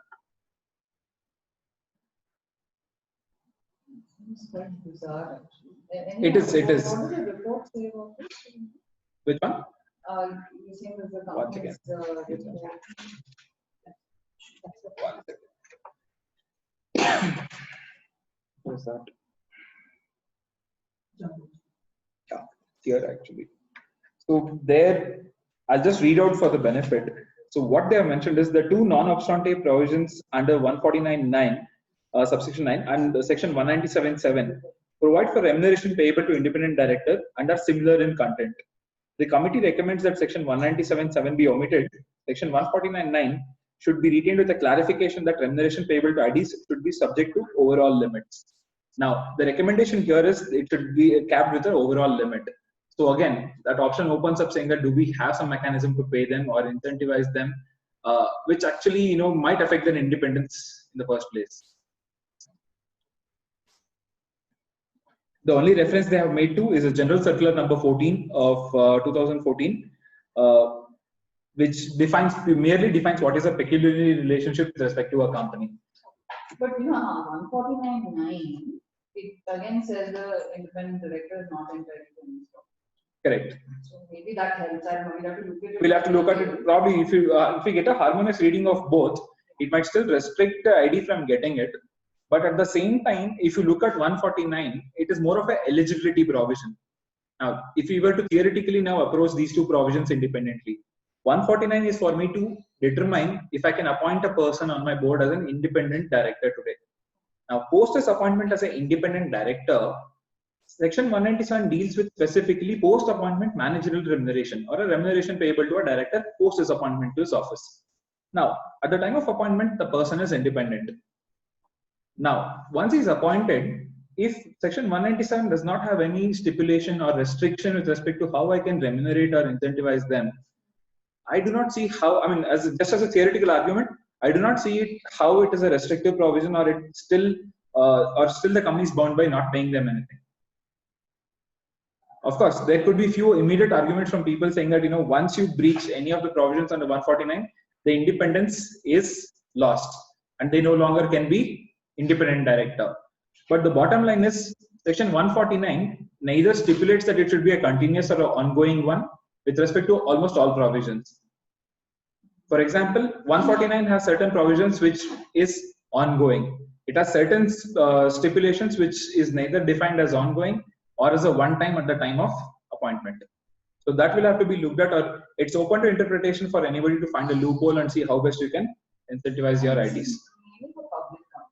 Speaker 2: It's quite bizarre actually.
Speaker 1: It is.
Speaker 2: What did the report say about this?
Speaker 1: Which one?
Speaker 2: You're saying that the company's report.
Speaker 1: One second. What is that? Yeah, here actually. So there, I'll just read out for the benefit. So what they have mentioned is the two non-obstante provisions under 149(9), subsection 9, and section 197(7) provide for remuneration payable to independent director and are similar in content. The committee recommends that section 197(7) be omitted. Section 149(9) should be retained with a clarification that remuneration payable to IDs should be subject to overall limits. Now, the recommendation here is it should be capped with an overall limit. So again, that option opens up saying that do we have some mechanism to pay them or incentivize them, which actually might affect their independence in the first place. The only reference they have made to is a general circular number 14 of 2014, which merely defines what is a peculiarity relationship with respect to a company.
Speaker 2: But 149(9), it again says the independent director is not entitled to any stock.
Speaker 1: Correct.
Speaker 2: So maybe that helps. I don't know.
Speaker 1: We'll have to look at it. Probably if we get a harmonious reading of both, it might still restrict the ID from getting it. But at the same time, if you look at 149, it is more of an eligibility provision. Now, if we were to theoretically now approach these two provisions independently, 149 is for me to determine if I can appoint a person on my board as an independent director today. Now, post his appointment as an independent director, section 197 deals with specifically post-appointment managerial remuneration or a remuneration payable to a director post his appointment to his office. Now, at the time of appointment, the person is independent. Now, once he is appointed, if section 197 does not have any stipulation or restriction with respect to how I can remunerate or incentivize them, I do not see how, just as a theoretical argument, I do not see it how it is a restrictive provision or it still the company is bound by not paying them anything. Of course, there could be few immediate arguments from people saying that once you breach any of the provisions under 149, the independence is lost and they no longer can be independent director. But the bottom line is section 149 neither stipulates that it should be a continuous or an ongoing one with respect to almost all provisions. For example, 149 has certain provisions which is ongoing. It has certain stipulations which is neither defined as ongoing or as a one time at the time of appointment. So that will have to be looked at, or it's open to interpretation for anybody to find a loophole and see how best you can incentivize your IDs.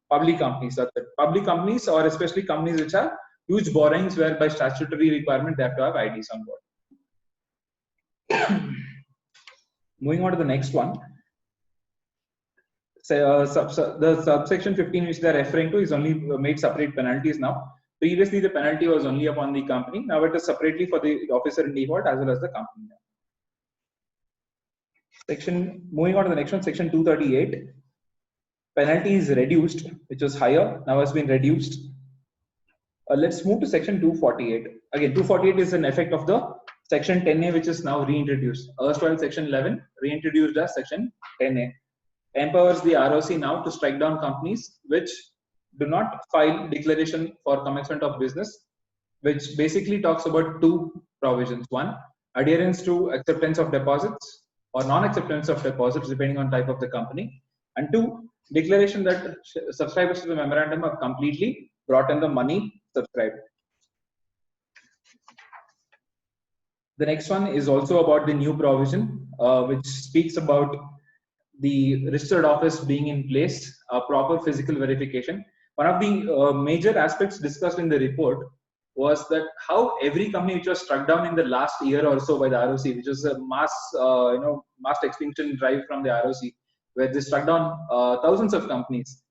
Speaker 1: Public companies, that's it. Public companies, or especially companies which have huge borrowings where by statutory requirement they have to have IDs on board. Moving on to the next one. So, the subsection 15 which they are referring to is only made separate penalties now. Previously, the penalty was only upon the company. Now it is separately for the officer in default as well as the company. Moving on to the next one, section 238. penalty is reduced, which was higher, now has been reduced. Let's move to section 248. Again, 248 is an effect of the section 10A, which is now reintroduced. Erstwhile section 11 reintroduced as section 10A. Empowers the ROC now to strike down companies which do not file declaration for commencement of business, which basically talks about two provisions. One, adherence to acceptance of deposits or non-acceptance of deposits depending on type of the company. And two, declaration that subscribers to the memorandum have completely brought in the money subscribed. The next one is also about the new provision, which speaks about the registered office being in place, proper physical verification. One of the major aspects discussed in the report was that how every company which was struck down in the last year or so by the ROC, which was a mass extinction drive from the ROC, where they struck down thousands of companies.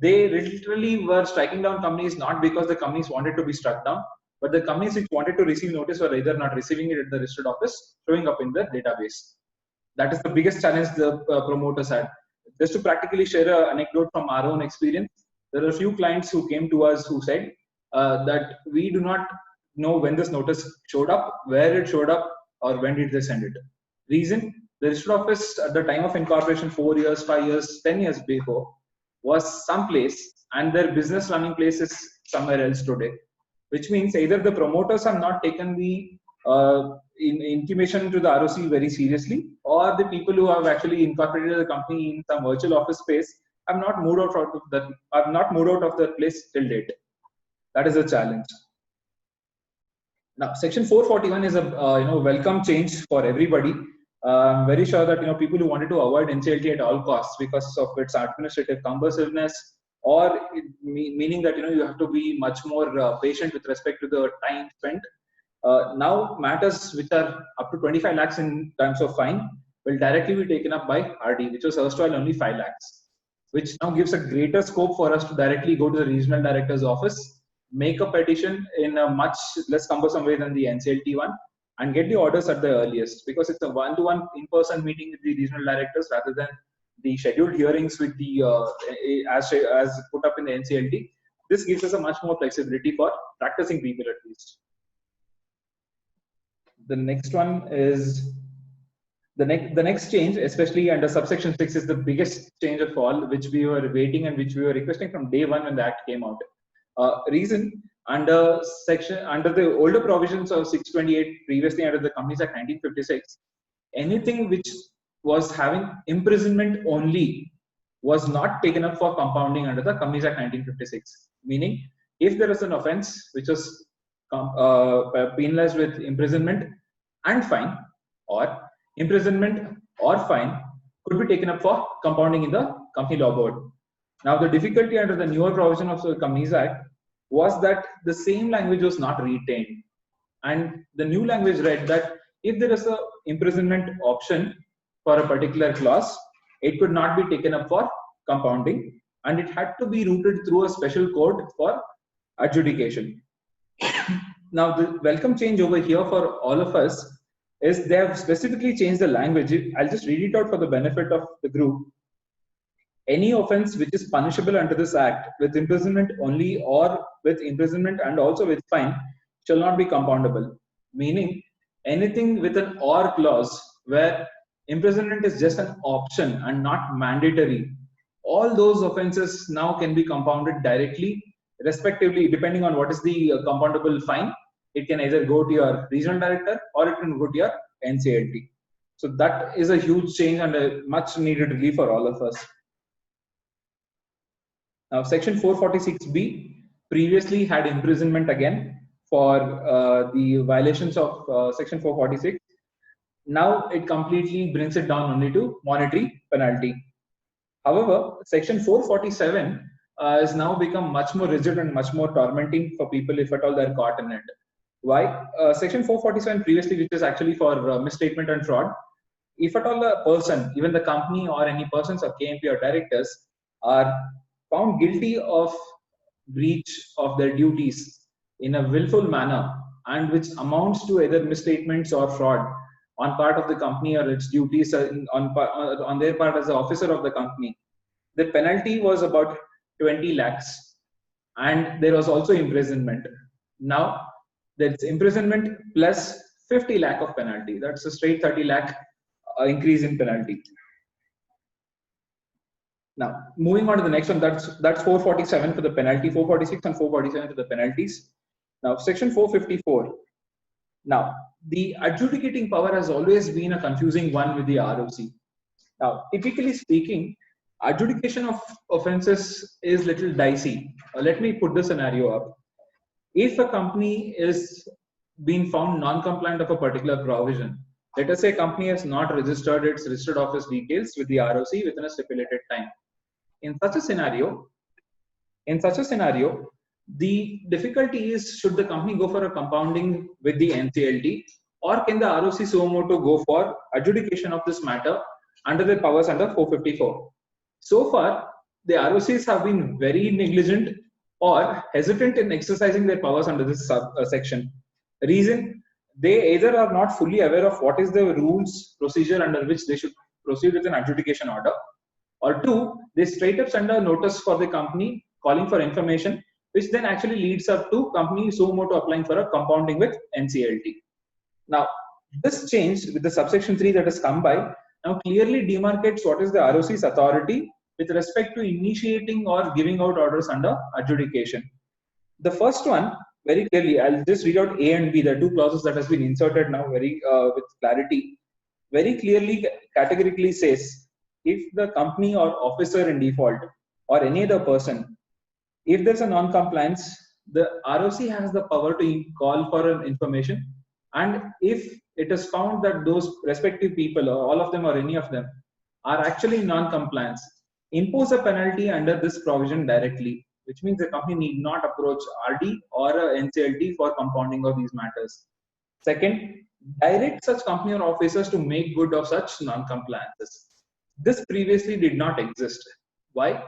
Speaker 1: They literally were striking down companies not because the companies wanted to be struck down, but the companies which wanted to receive notice were either not receiving it at the registered office, showing up in the database. That is the biggest challenge the promoters had. Just to practically share an anecdote from our own experience, there are a few clients who came to us who said that we do not know when this notice showed up, where it showed up, or when did they send it. Reason, the registered office at the time of incorporation 4 years, 5 years, 10 years before was someplace and their business running place is somewhere else today. Which means either the promoters have not taken the intimation to the ROC very seriously, or the people who have actually incorporated the company in some virtual office space have not moved out of that place till date. That is a challenge. Now, section 441 is a welcome change for everybody. I'm very sure that people who wanted to avoid NCLT at all costs because of its administrative cumbersomeness, or meaning that you have to be much more patient with respect to the time spent. Now matters which are up to 25 lakhs in terms of fine will directly be taken up by RD, which was erstwhile only 5 lakhs, which now gives a greater scope for us to directly go to the regional director's office, make a petition in a much less cumbersome way than the NCLT one, and get the orders at the earliest, because it's a one-to-one in-person meeting with the regional directors rather than the scheduled hearings with the as put up in the NCLT. This gives us a much more flexibility for practicing people at least. The next one is the next change, especially under subsection 6, is the biggest change of all, which we were waiting and which we were requesting from day one when the act came out. Reason, under the older provisions of 628, previously under the Companies Act 1956, anything which was having imprisonment only was not taken up for compounding under the Companies Act 1956. Meaning, if there is an offence which was penalized with imprisonment and fine, or imprisonment or fine could be taken up for compounding in the Company Law Board. Now, the difficulty under the newer provision of the Companies Act was that the same language was not retained, and the new language read that if there is a imprisonment option for a particular clause, it could not be taken up for compounding, and it had to be routed through a special code for adjudication. Now, the welcome change over here for all of us is they have specifically changed the language. I'll just read it out for the benefit of the group. Any offense which is punishable under this act with imprisonment only or with imprisonment and also with fine shall not be compoundable. Meaning, anything with an or clause where imprisonment is just an option and not mandatory, all those offenses now can be compounded directly, respectively, depending on what is the compoundable fine. It can either go to your regional director or it can go to your NCLT. So that is a huge change and a much needed relief for all of us. Now, section 446B previously had imprisonment again for the violations of section 446. Now it completely brings it down only to monetary penalty. However, section 447 has now become much more rigid and much more tormenting for people if at all they're caught in it. Why? Section 447 previously, which is actually for misstatement and fraud, if at all a person, even the company or any persons or KMP or directors are found guilty of breach of their duties in a willful manner and which amounts to either misstatements or fraud on part of the company or its duties on their part as the officer of the company, the penalty was about 20 lakhs and there was also imprisonment. Now that's imprisonment plus 50 lakh of penalty. That's a straight 30 lakh increase in penalty. Now, moving on to the next one, that's 447 for the penalty, 446 and 447 for the penalties. Now, section 454. Now, the adjudicating power has always been a confusing one with the ROC. Now, typically speaking, adjudication of offenses is little dicey. Let me put the scenario up. If a company is being found non-compliant of a particular provision, let us say a company has not registered its registered office details with the ROC within a stipulated time. In such a scenario, the difficulty is, should the company go for a compounding with the NCLT, or can the ROC suo motu go for adjudication of this matter under the powers under 454? So far, the ROCs have been very negligent or hesitant in exercising their powers under this section. The reason, they either are not fully aware of what is the rules procedure under which they should proceed with an adjudication order, or two, they straight up send a notice for the company calling for information, which then actually leads up to company suo motu applying for a compounding with NCLT. Now, this change with the subsection 3 that has come by now clearly demarcates what is the ROC's authority with respect to initiating or giving out orders under adjudication. The first one, very clearly, I'll just read out A and B, the two clauses that has been inserted now very with clarity, very clearly categorically says, if the company or officer in default or any other person, if there's a non-compliance, the ROC has the power to call for an information, and if it is found that those respective people or all of them or any of them are actually non-compliance, impose a penalty under this provision directly, which means the company need not approach RD or NCLT for compounding of these matters. Second, direct such company or officers to make good of such non-compliances. This previously did not exist. Why?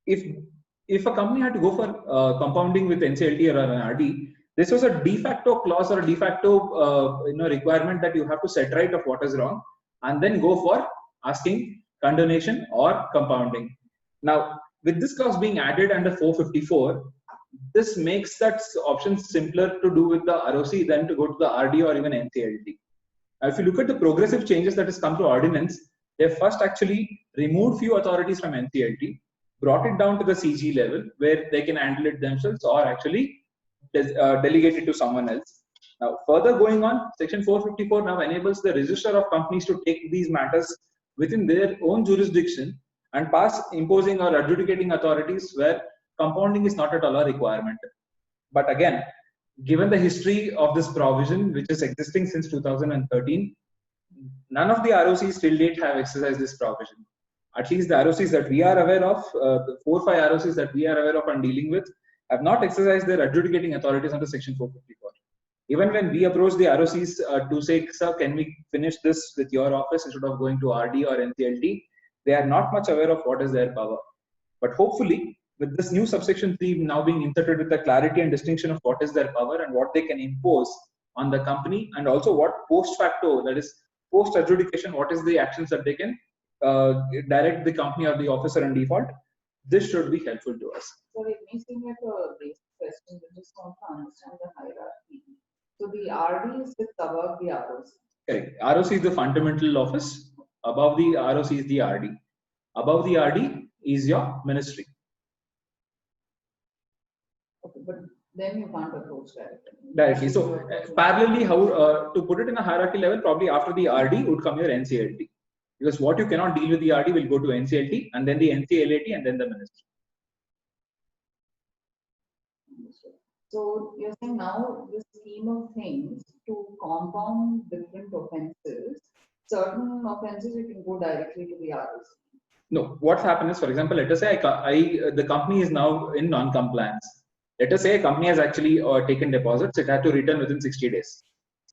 Speaker 1: If a company had to go for compounding with NCLT or an RD, this was a de facto clause or a de facto requirement that you have to set right of what is wrong and then go for asking condonation or compounding. Now, with this clause being added under 454, this makes that option simpler to do with the ROC than to go to the RD or even NCLT. Now, if you look at the progressive changes that has come to ordinance, they first actually removed few authorities from NCLT, brought it down to the CG level where they can handle it themselves or actually delegate it to someone else. Now, further going on, section 454 now enables the register of companies to take these matters within their own jurisdiction and pass imposing or adjudicating authorities where compounding is not at all a requirement. But again, given the history of this provision, which is existing since 2013, none of the ROCs till date have exercised this provision. At least the ROCs that we are aware of, the 4 or 5 ROCs that we are aware of and dealing with, have not exercised their adjudicating authorities under section 454. Even when we approach the ROCs to say, sir, can we finish this with your office instead of going to RD or NCLT, they are not much aware of what is their power. But hopefully, with this new subsection 3 now being inserted with the clarity and distinction of what is their power and what they can impose on the company, and also what post facto, that is post adjudication, what is the actions that they can direct the company or the officer in default, this should be helpful to us.
Speaker 2: So it may seem like a basic question, but just want to understand the hierarchy. So the RD is just above the ROC.
Speaker 1: Correct. ROC is the fundamental office. Above the ROC is the RD. Above the RD is your ministry.
Speaker 2: Okay, but then you can't approach directly.
Speaker 1: Directly. So parallelly, how to put it in a hierarchy level, probably after the RD would come your NCLT. Because what you cannot deal with the RD will go to NCLT and then the NCLAT and then the ministry.
Speaker 2: So you're saying now the scheme of things to compound different offenses, certain offenses you can go directly to the ROC.
Speaker 1: No, what's happened is, for example, let us say the company is now in non-compliance. Let us say a company has actually taken deposits, it had to return within 60 days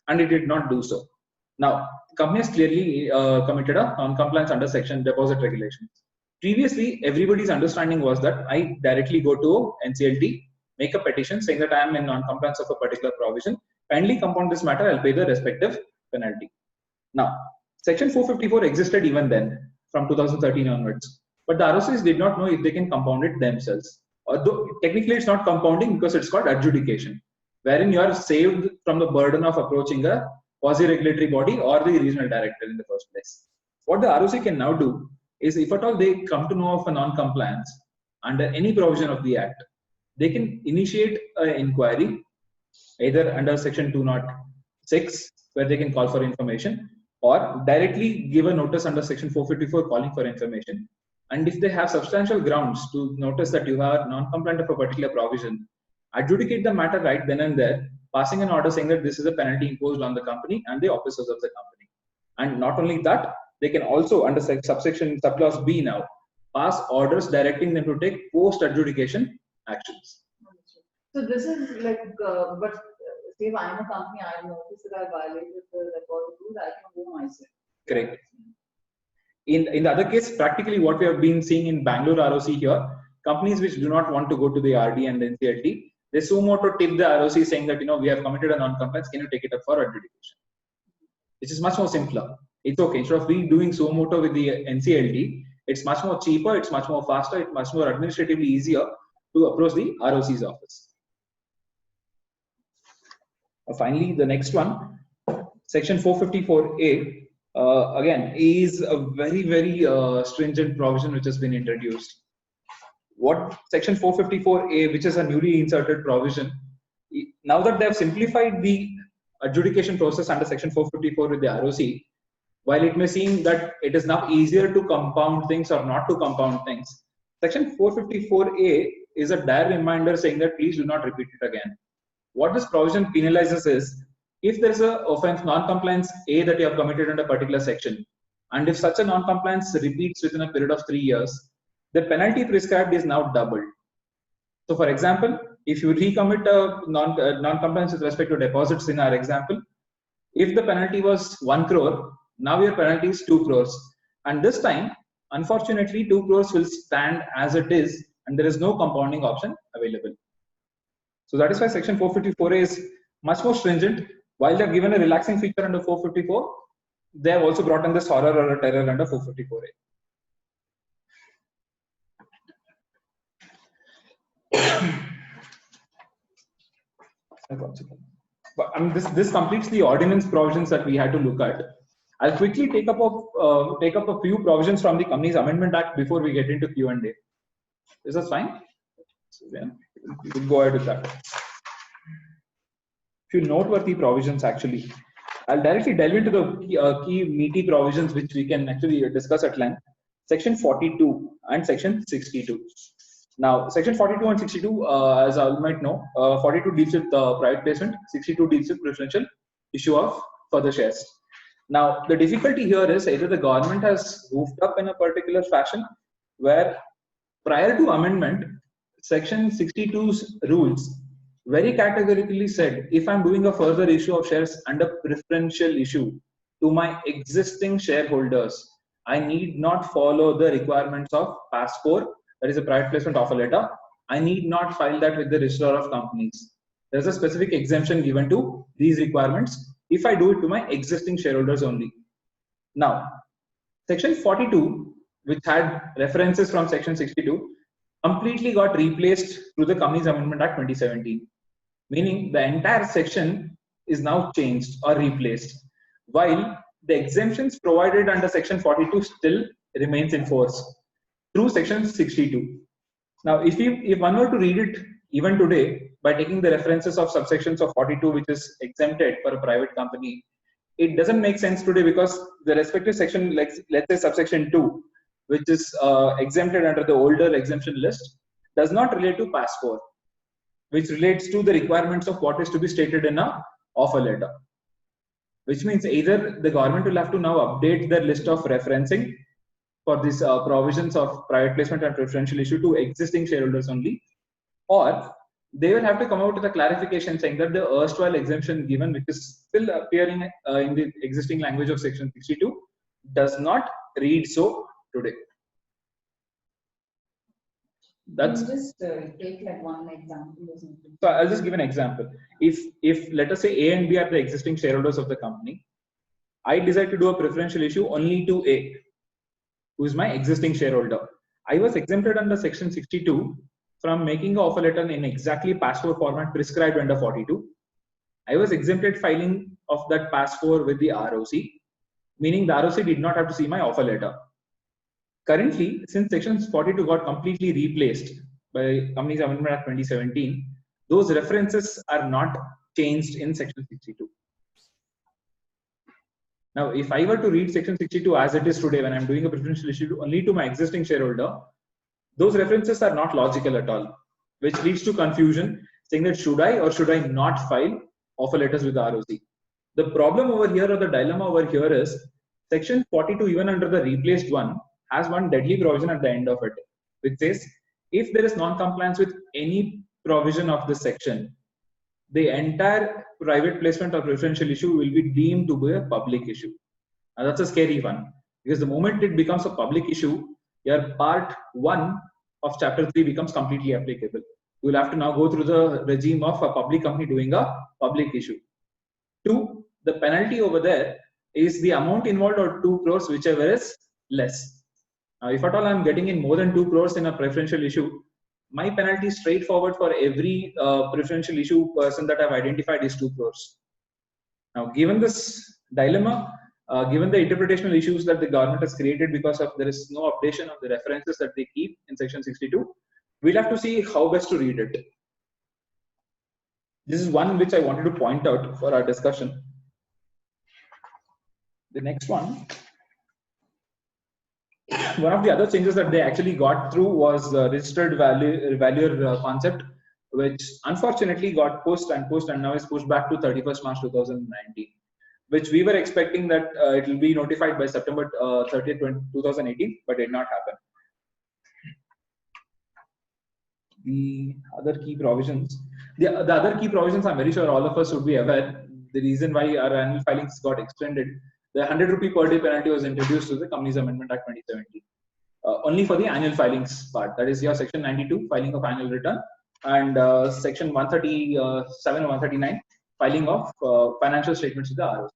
Speaker 1: and it did not do so. Now, the company has clearly committed a non-compliance under section deposit regulations. Previously, everybody's understanding was that I directly go to NCLT, make a petition saying that I am in non-compliance of a particular provision, kindly compound this matter, I'll pay the respective penalty. Now, section 454 existed even then, from 2013 onwards. but the ROCs did not know if they can compound it themselves. Although technically it's not compounding because it's called adjudication, wherein you are saved from the burden of approaching a quasi-regulatory body or the regional director in the first place. What the ROC can now do is, if at all they come to know of a non-compliance under any provision of the Act, they can initiate an inquiry either under Section 206, where they can call for information, or directly give a notice under Section 454 calling for information. And if they have substantial grounds to notice that you are non-compliant of a particular provision, adjudicate the matter right then and there, passing an order saying that this is a penalty imposed on the company and the officers of the company. And not only that, they can also, under subsection subclause B now, pass orders directing them to take post-adjudication actions.
Speaker 2: So this is like, but say if I'm a company, I noticed that I violated the record rules, I can go myself.
Speaker 1: Correct. In the other case, practically what we have been seeing in Bangalore ROC here, companies which do not want to go to the RD and the NCLT, they sumo to tip the ROC saying that, we have committed a non-compliance, can you take it up for adjudication? Which is much more simpler. It's okay. Instead of we doing suo moto with the NCLT, it's much more cheaper, it's much more faster, it's much more administratively easier to approach the ROC's office. Finally, the next one, Section 454A, again, is a very, very stringent provision which has been introduced. What Section 454A, which is a newly inserted provision, now that they have simplified the adjudication process under Section 454 with the ROC, while it may seem that it is now easier to compound things or not to compound things, Section 454A is a dire reminder saying that please do not repeat it again. What this provision penalizes is, if there is a offense non-compliance A that you have committed under a particular section, and if such a non-compliance repeats within a period of 3 years, the penalty prescribed is now doubled. So for example, if you recommit a non-compliance with respect to deposits in our example, if the penalty was 1 crore, now your penalty is 2 crores. And this time, unfortunately, 2 crores will stand as it is, and there is no compounding option available. So that is why Section 454A is much more stringent. While they have given a relaxing feature under 454, they have also brought in this horror or a terror under 454A. But this completes the ordinance provisions that we had to look at. I'll quickly take up a few provisions from the Companies Amendment Act before we get into Q&A. Is that fine? So then we will go ahead with that. Few noteworthy provisions actually. I'll directly delve into the key meaty provisions which we can actually discuss at length. Section 42 and Section 62. Now, Section 42 and 62, as I might know, 42 deals with private placement, 62 deals with preferential issue of further shares. Now, the difficulty here is either the government has goofed up in a particular fashion, where prior to amendment, Section 62's rules very categorically said, if I'm doing a further issue of shares under preferential issue to my existing shareholders, I need not follow the requirements of PAS4, that is a private placement offer letter. I need not file that with the Registrar of Companies. There's a specific exemption given to these requirements if I do it to my existing shareholders only. Now, Section 42, which had references from Section 62, completely got replaced through the Companies Amendment Act 2017, meaning the entire section is now changed or replaced, while the exemptions provided under Section 42 still remains in force through Section 62. Now, if one were to read it even today by taking the references of subsections of 42, which is exempted for a private company, it doesn't make sense today because the respective section, like let's say subsection 2, which is exempted under the older exemption list, does not relate to PAS4, which relates to the requirements of what is to be stated in a offer letter. Which means either the government will have to now update their list of referencing for these provisions of private placement and preferential issue to existing shareholders only, or they will have to come out with a clarification saying that the erstwhile exemption given, which is still appearing in the existing language of Section 62, does not read so today. That's
Speaker 2: just take like one example or something.
Speaker 1: So I'll just give an example. If let us say A and B are the existing shareholders of the company, I decide to do a preferential issue only to A, who is my existing shareholder. I was exempted under section 62 from making an offer letter in exactly PAS4 format prescribed under 42. I was exempted filing of that PAS4 with the ROC, meaning the ROC did not have to see my offer letter. Currently, since section 42 got completely replaced by Companies Amendment Act 2017, those references are not changed in section 62. Now, if I were to read section 62 as it is today, when I'm doing a preferential issue only to my existing shareholder, those references are not logical at all, which leads to confusion, saying that should I or should I not file offer letters with the ROC? The problem over here, or the dilemma over here, is section 42, even under the replaced one, has one deadly provision at the end of it, which says if there is non-compliance with any provision of the section, the entire private placement or preferential issue will be deemed to be a public issue. Now that's a scary one, because the moment it becomes a public issue, your part 1 of chapter 3 becomes completely applicable. You will have to now go through the regime of a public company doing a public issue. 2, the penalty over there is the amount involved, or 2 crores, whichever is less. Now, if at all I'm getting in more than 2 crores in a preferential issue, my penalty straightforward for every preferential issue person that I've identified is 2 crores. Now, given this dilemma, given the interpretational issues that the government has created because of there is no updation of the references that they keep in section 62, we'll have to see how best to read it. This is one which I wanted to point out for our discussion. The next one of the other changes that they actually got through was the registered valuer concept, which unfortunately got pushed and now is pushed back to 31st March 2019, which we were expecting that it will be notified by September 30th, 2018, but did not happen. The other key provisions, the other key provisions, I'm very sure all of us would be aware. The reason why our annual filings got extended, the 100 rupee per day penalty was introduced to the Companies Amendment Act 2017. Only for the annual filings part, that is your section 92, filing of annual return, and section 137 or 139, filing of financial statements to the ROC.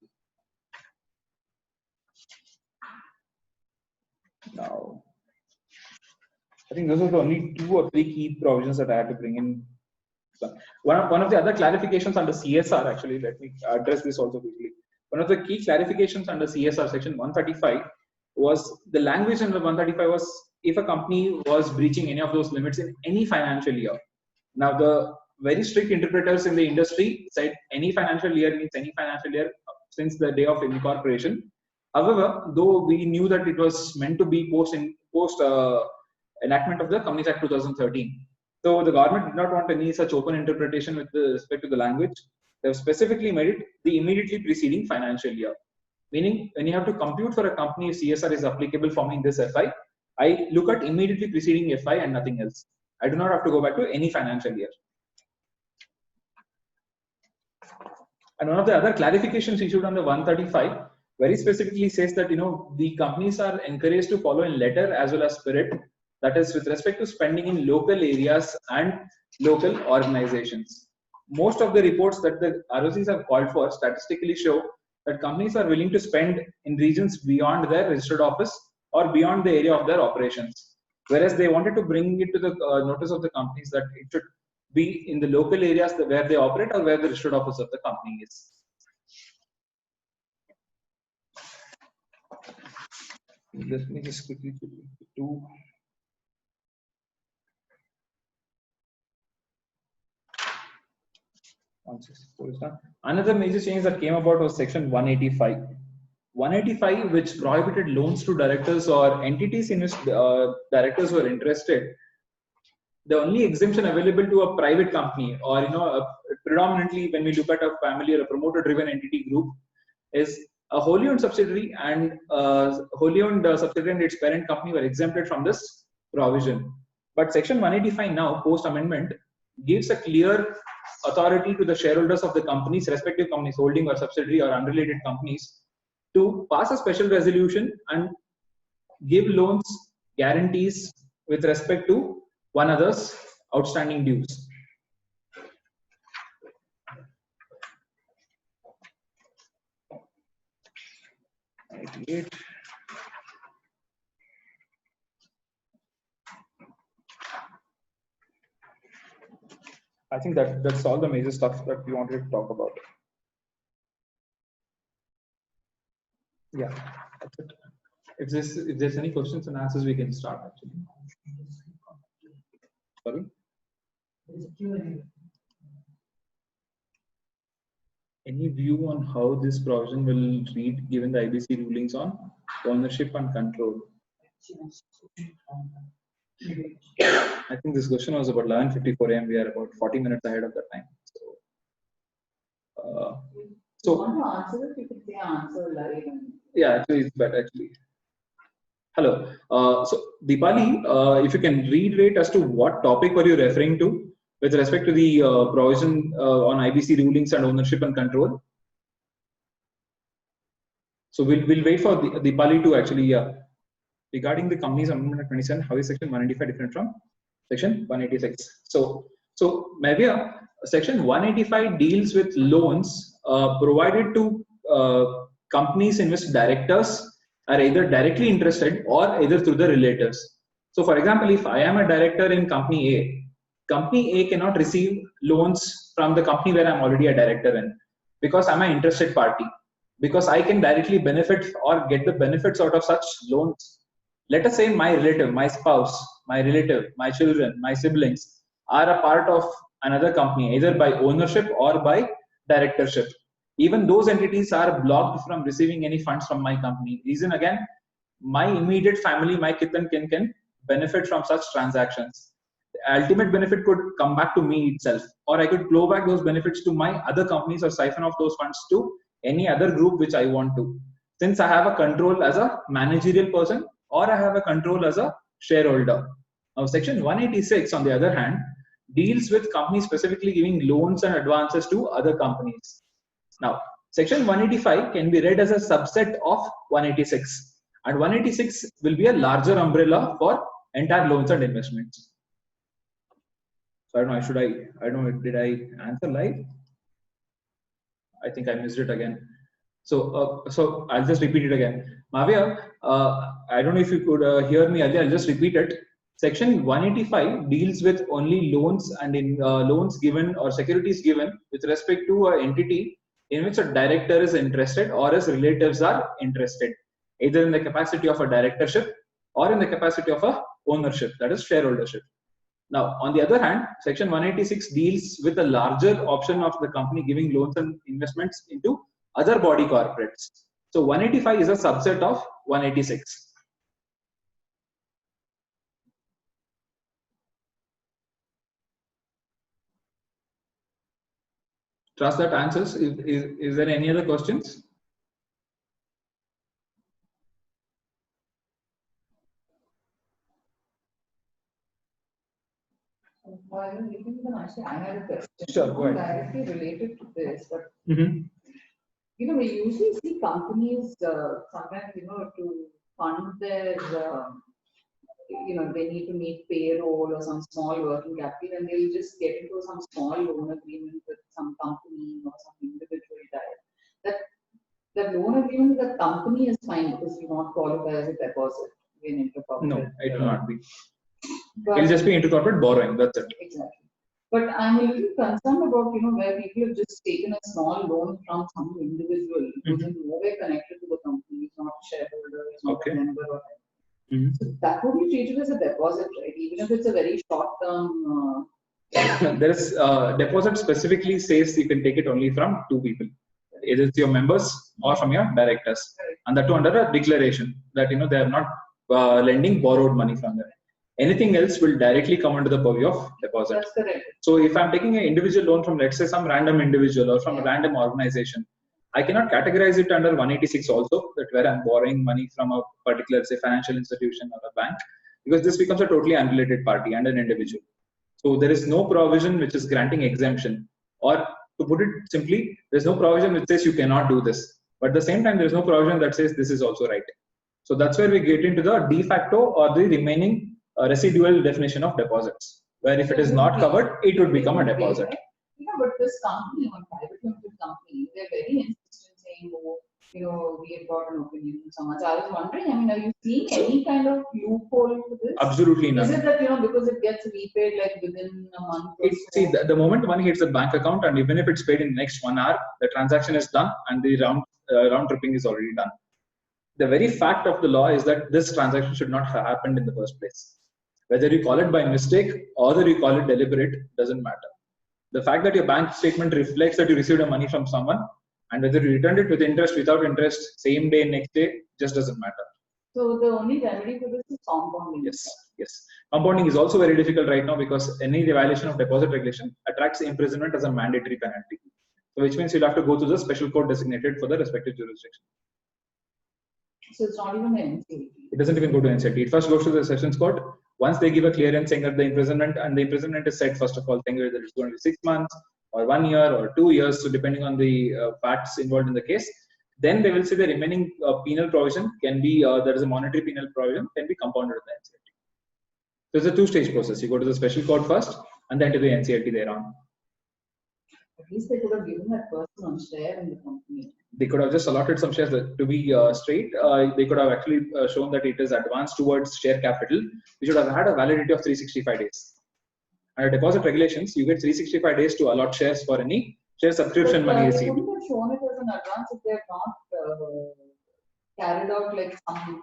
Speaker 1: Now, I think those are the only 2 or 3 key provisions that I had to bring in. One of the other clarifications under CSR, actually, let me address this also quickly. One of the key clarifications under CSR section 135 was the language under 135 was if a company was breaching any of those limits in any financial year. Now, the very strict interpreters in the industry said any financial year means any financial year since the day of incorporation. However, though we knew that it was meant to be post enactment of the Companies Act 2013. So the government did not want any such open interpretation with respect to the language. They have specifically made it the immediately preceding financial year. Meaning, when you have to compute for a company if CSR is applicable for me in this FI, I look at immediately preceding FI and nothing else. I do not have to go back to any financial year. And one of the other clarifications issued under 135 very specifically says that the companies are encouraged to follow in letter as well as spirit. That is with respect to spending in local areas and local organizations. Most of the reports that the ROCs have called for statistically show that companies are willing to spend in regions beyond their registered office or beyond the area of their operations. Whereas they wanted to bring it to the notice of the companies that it should be in the local areas where they operate or where the registered office of the company is. Let me just quickly do. Another major change that came about was section 185. 185, which prohibited loans to directors or entities in which directors were interested. The only exemption available to a private company, or predominantly when we look at a family or a promoter-driven entity group, is a wholly owned subsidiary and wholly owned subsidiary and its parent company were exempted from this provision. But section 185 now, post-amendment, gives a clear authority to the shareholders of the companies, respective companies, holding or subsidiary or unrelated companies, to pass a special resolution and give loans, guarantees with respect to one another's outstanding dues. I think that's all the major stuff that we wanted to talk about. Yeah, that's it. If there's any questions and answers, we can start actually. Sorry. Any view on how this provision will read given the IBC rulings on ownership and control? I think this question was about 11:54 a.m. We are about 40 minutes ahead of that time. So,
Speaker 2: want to answer it, you could say answer live.
Speaker 1: Yeah, actually, it's better actually. Hello. So, Deepali, if you can reiterate as to what topic were you referring to with respect to the provision on IBC rulings and ownership and control. So we'll wait for Deepali to actually regarding the Companies Amendment 27. How is Section 185 different from Section 186? So maybe Section 185 deals with loans provided to companies in which directors are either directly interested or either through the relatives. So for example, if I am a director in Company A cannot receive loans from the company where I'm already a director in, because I'm an interested party, because I can directly benefit or get the benefits out of such loans. Let us say my relative, my spouse, my relative, my children, my siblings are a part of another company, either by ownership or by directorship. Even those entities are blocked from receiving any funds from my company. Reason again, my immediate family, my kith and kin can benefit from such transactions. The ultimate benefit could come back to me itself, or I could flow back those benefits to my other companies or siphon off those funds to any other group which I want to. Since I have a control as a managerial person, or I have a control as a shareholder. Now, Section 186, on the other hand, deals with companies specifically giving loans and advances to other companies. Now, Section 185 can be read as a subset of 186, and 186 will be a larger umbrella for entire loans and investments. So I don't know, I don't know, did I answer live? I think I missed it again. So I'll just repeat it again. Mavia, I don't know if you could hear me earlier. I'll just repeat it. Section 185 deals with only loans and in loans given or securities given with respect to an entity in which a director is interested or his relatives are interested, either in the capacity of a directorship or in the capacity of a ownership, that is shareholdership. Now, on the other hand, Section 186 deals with a larger option of the company giving loans and investments into other body corporates. So 185 is a subset of 186. Trust that answers. Is there any other questions?
Speaker 2: While looking at actually, I had a question.
Speaker 1: Sure, go ahead.
Speaker 2: Directly related to this, but you know, we usually see companies sometimes, you know, to fund their, you know, they need to meet payroll or some small working capital, and they'll just get into some small loan agreement with some company or some individual guy. That loan agreement with the company is fine because you not qualify as a deposit in intercorporate.
Speaker 1: No, it will not be.
Speaker 2: But
Speaker 1: It'll just be intercorporate borrowing. That's it.
Speaker 2: Exactly. But I'm a little concerned about, you know, where people have just taken a small loan from some individual who's in no way connected to the company, he's not a shareholder, he's not a member of it. So that would be treated as a deposit, right? Even if it's a very short term.
Speaker 1: There is deposit specifically says you can take it only from two people. Either it's your members or from your directors. And that too under a declaration that, you know, they are not lending borrowed money from them. Anything else will directly come under the purview of deposit.
Speaker 2: That's correct.
Speaker 1: So if I'm taking an individual loan from, let's say, some random individual or from a random organization, I cannot categorize it under 186 also, that where I'm borrowing money from a particular, say, financial institution or a bank, because this becomes a totally unrelated party and an individual. So there is no provision which is granting exemption, or to put it simply, there's no provision which says you cannot do this. But at the same time, there's no provision that says this is also right. So that's where we get into the de facto or the remaining residual definition of deposits, where if it is not covered, it would become a deposit.
Speaker 2: You know, but this company, one private limited company, they're very insistent saying, oh, we had got an opinion from someone. So I was wondering, I mean, are you seeing any kind of loophole to this?
Speaker 1: Absolutely none.
Speaker 2: Is it that, because it gets repaid like within a month or so?
Speaker 1: See, the moment money hits the bank account, and even if it's paid in the next 1 hour, the transaction is done and the round tripping is already done. The very fact of the law is that this transaction should not have happened in the first place. Whether you call it by mistake or whether you call it deliberate, doesn't matter. The fact that your bank statement reflects that you received money from someone, and whether you returned it with interest, without interest, same day, next day, just doesn't matter.
Speaker 2: So the only remedy for this is compounding.
Speaker 1: Yes. Compounding is also very difficult right now because any violation of deposit regulation attracts imprisonment as a mandatory penalty. So which means you'll have to go to the special court designated for the respective jurisdiction.
Speaker 2: So it's not even the NCLT.
Speaker 1: It doesn't even go to NCLT. It first goes to the Sessions Court. Once they give a clearance saying that the imprisonment is set, first of all, saying whether it's going to be 6 months or 1 year or 2 years, so depending on the facts involved in the case, then they will say the remaining penal provision can be, there is a monetary penal provision, can be compounded with the NCLT. So it's a two-stage process. You go to the special court first and then to the NCLT thereon.
Speaker 2: At least they could have given that person a share in the company.
Speaker 1: They could have just allotted some shares. To be straight, they could have actually shown that it is advanced towards share capital, which would have had a validity of 365 days. Under deposit regulations, you get 365 days to allot shares for any share subscription money received.
Speaker 2: They couldn't have shown it as an advance if they had not carried out like some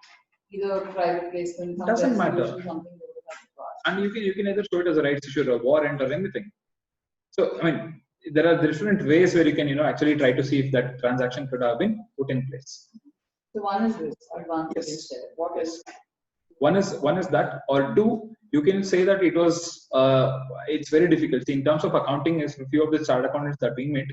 Speaker 2: either private placement, some
Speaker 1: doesn't matter.
Speaker 2: Something they would have to pass.
Speaker 1: And you can either show it as a rights issue or a warrant or anything. So I mean, there are different ways where you can actually try to see if that transaction could have been put in place.
Speaker 2: So one is this advance share. What is?
Speaker 1: One is that, or two, you can say that it was it's very difficult. See, in terms of accounting, is a few of the chart accountants that we met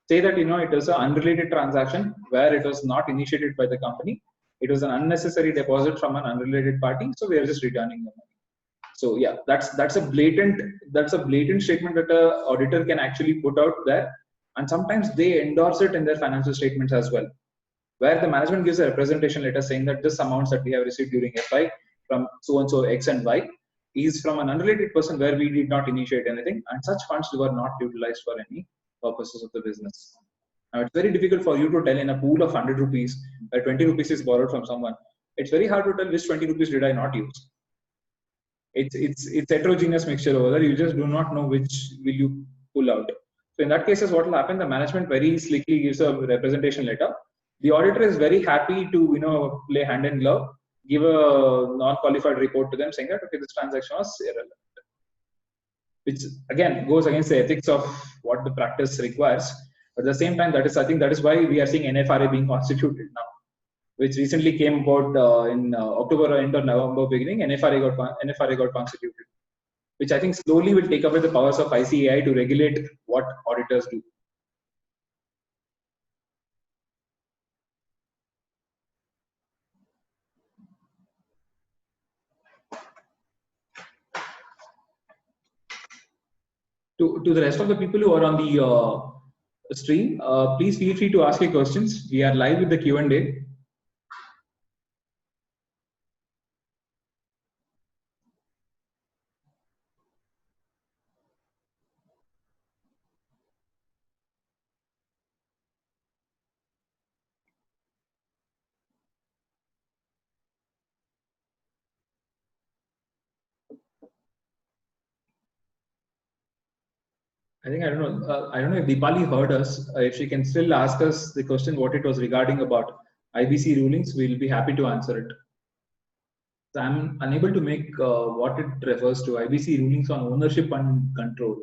Speaker 1: say that it was an unrelated transaction where it was not initiated by the company. It was an unnecessary deposit from an unrelated party, so we are just returning the money. So yeah, that's a blatant statement that an auditor can actually put out there, and sometimes they endorse it in their financial statements as well, where the management gives a representation letter saying that this amounts that we have received during FI from so and so X and Y is from an unrelated person where we did not initiate anything, and such funds were not utilized for any purposes of the business. Now it's very difficult for you to tell in a pool of 100 rupees where 20 rupees is borrowed from someone. It's very hard to tell which 20 rupees did I not use. It's heterogeneous mixture over there. You just do not know which will you pull out. So in that cases, what will happen? The management very slickly gives a representation letter. The auditor is very happy to play hand in glove, give a non-qualified report to them saying that okay, this transaction was irrelevant, which again goes against the ethics of what the practice requires. But at the same time, I think that is why we are seeing NFRA being constituted now, which recently came about in October or end of November beginning. NFRA got constituted, which I think slowly will take away the powers of ICAI to regulate what auditors do. To the rest of the people who are on the stream, please feel free to ask your questions. We are live with the Q&A. I think I don't know if Deepali heard us. If she can still ask us the question what it was regarding about IBC rulings, we'll be happy to answer it. So I'm unable to make what it refers to. IBC rulings on ownership and control.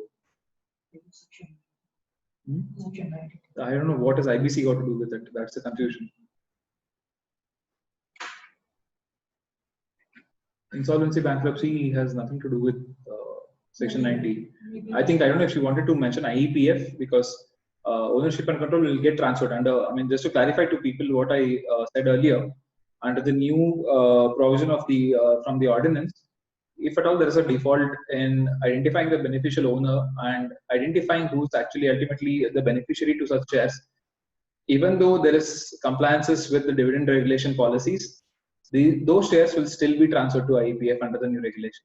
Speaker 1: I don't know what has IBC got to do with it. That's the confusion. Insolvency bankruptcy has nothing to do with Section 90. I don't know if she wanted to mention IEPF because ownership and control will get transferred. And I mean, just to clarify to people what I said earlier, under the new provision of the from the ordinance, if at all there is a default in identifying the beneficial owner and identifying who's actually ultimately the beneficiary to such shares, even though there is compliances with the dividend regulation policies, those shares will still be transferred to IEPF under the new regulation.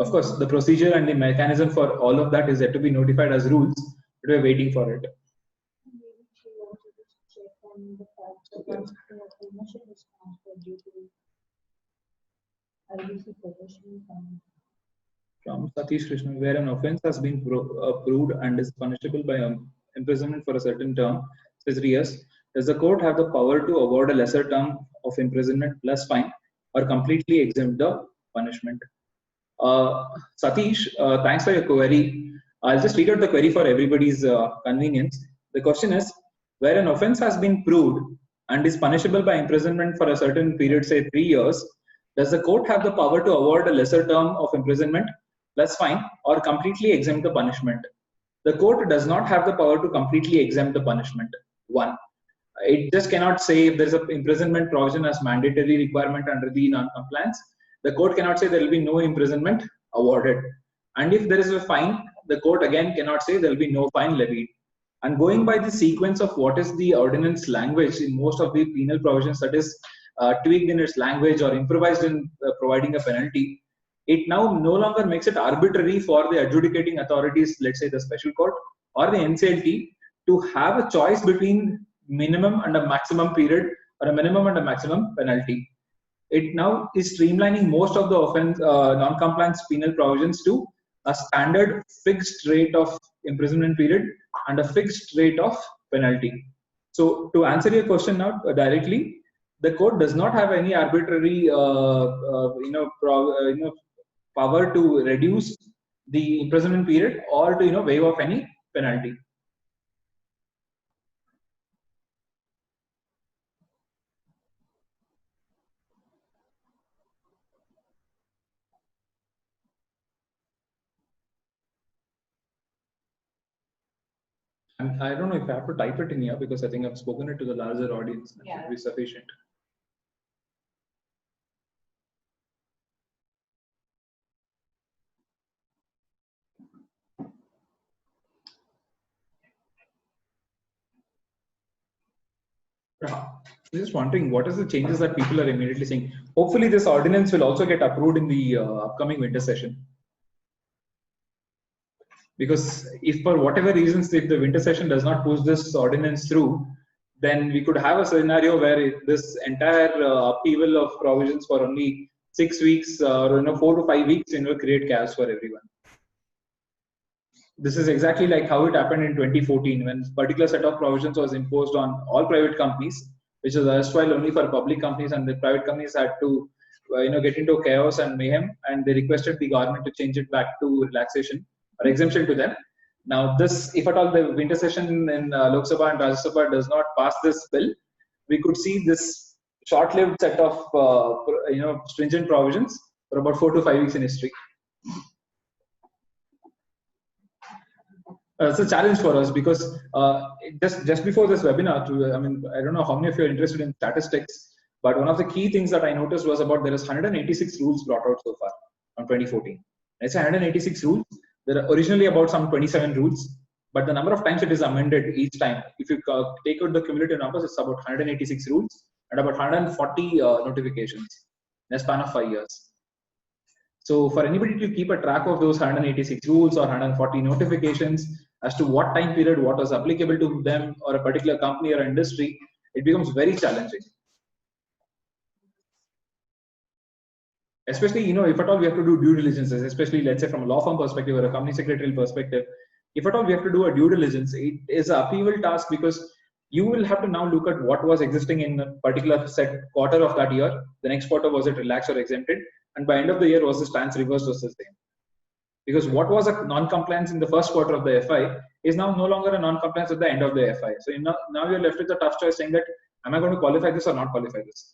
Speaker 1: Of course, the procedure and the mechanism for all of that is yet to be notified as rules, but we're waiting for it.
Speaker 3: from the fact that the ownership is transferred due to IBC professional
Speaker 1: From Satish Krishna, where an offence has been proved and is punishable by imprisonment for a certain term, say 3 years, does the court have the power to award a lesser term of imprisonment plus fine or completely exempt the punishment? Satish, thanks for your query. I'll just read out the query for everybody's convenience. The question is, where an offence has been proved and is punishable by imprisonment for a certain period, say 3 years, does the court have the power to award a lesser term of imprisonment plus fine or completely exempt the punishment? The court does not have the power to completely exempt the punishment. One, it just cannot say if there is an imprisonment provision as mandatory requirement under the non-compliance. The court cannot say there will be no imprisonment awarded. And if there is a fine, the court again cannot say there will be no fine levied. And going by the sequence of what is the ordinance language in most of the penal provisions, that is tweaked in its language or improvised in providing a penalty, it now no longer makes it arbitrary for the adjudicating authorities, let's say the special court or the NCLT, to have a choice between minimum and a maximum period or a minimum and a maximum penalty. It now is streamlining most of the offense non-compliance penal provisions to a standard fixed rate of imprisonment period and a fixed rate of penalty. So to answer your question now directly, the court does not have any arbitrary power to reduce the imprisonment period or to waive off any penalty. And I don't know if I have to type it in here because I think I've spoken it to the larger audience. That should be sufficient. I'm just wondering what is the changes that people are immediately saying. Hopefully this ordinance will also get approved in the upcoming winter session. Because if for whatever reasons, if the winter session does not push this ordinance through, then we could have a scenario where this entire upheaval of provisions for only 6 weeks or 4 to 5 weeks will create chaos for everyone. This is exactly like how it happened in 2014 when a particular set of provisions was imposed on all private companies, which was erstwhile only for public companies, and the private companies had to get into chaos and mayhem, and they requested the government to change it back to relaxation or exemption to them. Now this, if at all the winter session in Lok Sabha and Rajya Sabha does not pass this bill, we could see this short-lived set of stringent provisions for about 4 to 5 weeks in history. It's a challenge for us because just before this webinar, I don't know how many of you are interested in statistics, but one of the key things that I noticed was about there is 186 rules brought out so far from 2014. It's 186 rules. There are originally about some 27 rules, but the number of times it is amended each time, if you take out the cumulative numbers, it's about 186 rules and about 140 notifications in a span of 5 years. So for anybody to keep a track of those 186 rules or 140 notifications as to what time period, what was applicable to them or a particular company or industry, it becomes very challenging. Especially, if at all we have to do due diligences, especially let's say from a law firm perspective or a company secretarial perspective, if at all we have to do a due diligence, it is an upheaval task because you will have to now look at what was existing in a particular set quarter of that year. The next quarter, was it relaxed or exempted? And by end of the year, was the stance reversed or the same? Because what was a non-compliance in the first quarter of the FI is now no longer a non-compliance at the end of the FI. So now you're left with a tough choice saying that, am I going to qualify this or not qualify this?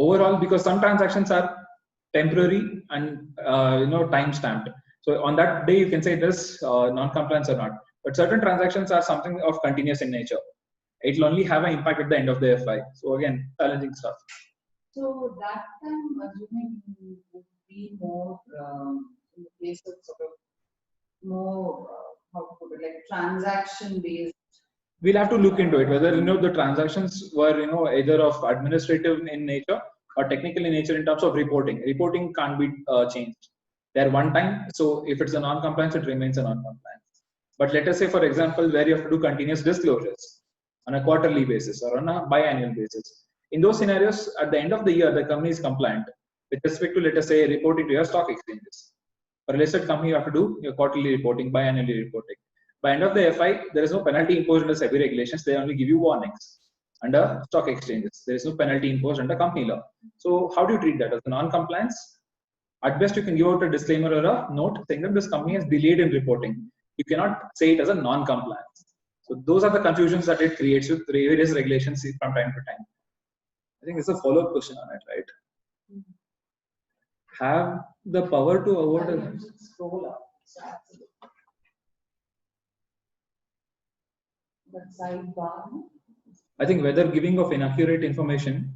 Speaker 1: Overall, because some transactions are temporary and time stamped. So on that day, you can say this non-compliance or not. But certain transactions are something of continuous in nature. It will only have an impact at the end of the FI. So again, challenging stuff.
Speaker 2: So that time, assuming would be more in the case of sort of more how to put it, like transaction based.
Speaker 1: We'll have to look into it whether the transactions were either of administrative in nature or technical in nature in terms of reporting. Reporting can't be changed. They're one time. So if it's a non-compliance, it remains a non-compliance. But let us say, for example, where you have to do continuous disclosures. on a quarterly basis or on a biannual basis. In those scenarios, at the end of the year, the company is compliant with respect to, let us say, reporting to your stock exchanges. For a listed company, you have to do your quarterly reporting, biannually reporting. By end of the FI, there is no penalty imposed under SEBI regulations. They only give you warnings. Under stock exchanges, there is no penalty imposed under company law. So how do you treat that? As a non-compliance? At best, you can give out a disclaimer or a note saying that this company has delayed in reporting. You cannot say it as a non-compliance. So those are the confusions that it creates with various regulations from time to time. I think it's a follow-up question on it, right? Have the power to award a...
Speaker 2: Scroll up. That sidebar.
Speaker 1: I think whether giving of inaccurate information,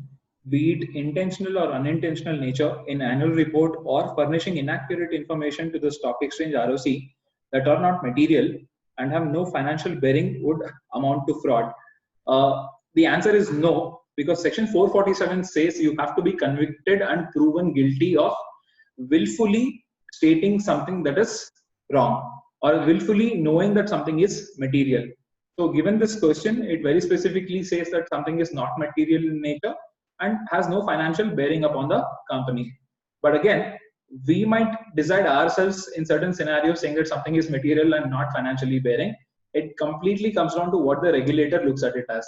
Speaker 1: be it intentional or unintentional nature in annual report or furnishing inaccurate information to the stock exchange ROC that are not material and have no financial bearing would amount to fraud. The answer is no, because section 447 says you have to be convicted and proven guilty of willfully stating something that is wrong or willfully knowing that something is material. So given this question, it very specifically says that something is not material in nature and has no financial bearing upon the company. But again, we might decide ourselves in certain scenarios saying that something is material and not financially bearing. It completely comes down to what the regulator looks at it as.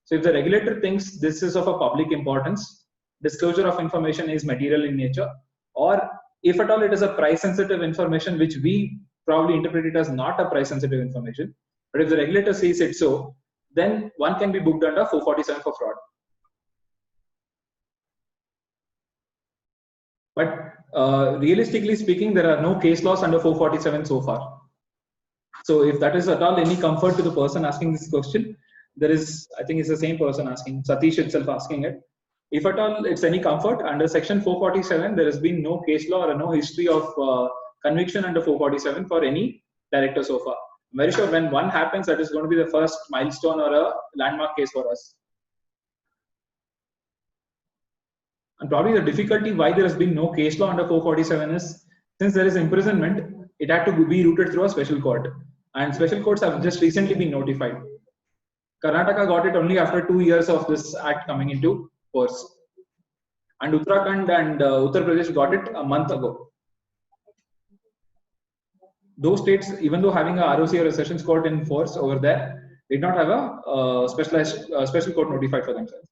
Speaker 1: So if the regulator thinks this is of a public importance, disclosure of information is material in nature, or if at all it is a price sensitive information, which we probably interpret it as not a price sensitive information, but if the regulator says it so, then one can be booked under 447 for fraud. But realistically speaking, there are no case laws under 447 so far. So if that is at all any comfort to the person asking this question, there is, I think it's the same person asking, Satish itself asking it. If at all it's any comfort, under section 447, there has been no case law or no history of conviction under 447 for any director so far. I'm very sure when one happens, that is going to be the first milestone or a landmark case for us. And probably the difficulty why there has been no case law under 447 is, since there is imprisonment, it had to be routed through a special court. And special courts have just recently been notified. Karnataka got it only after 2 years of this act coming into force. And Uttarakhand and Uttar Pradesh got it a month ago. Those states, even though having a ROC or a sessions court in force over there, did not have a special court notified for themselves.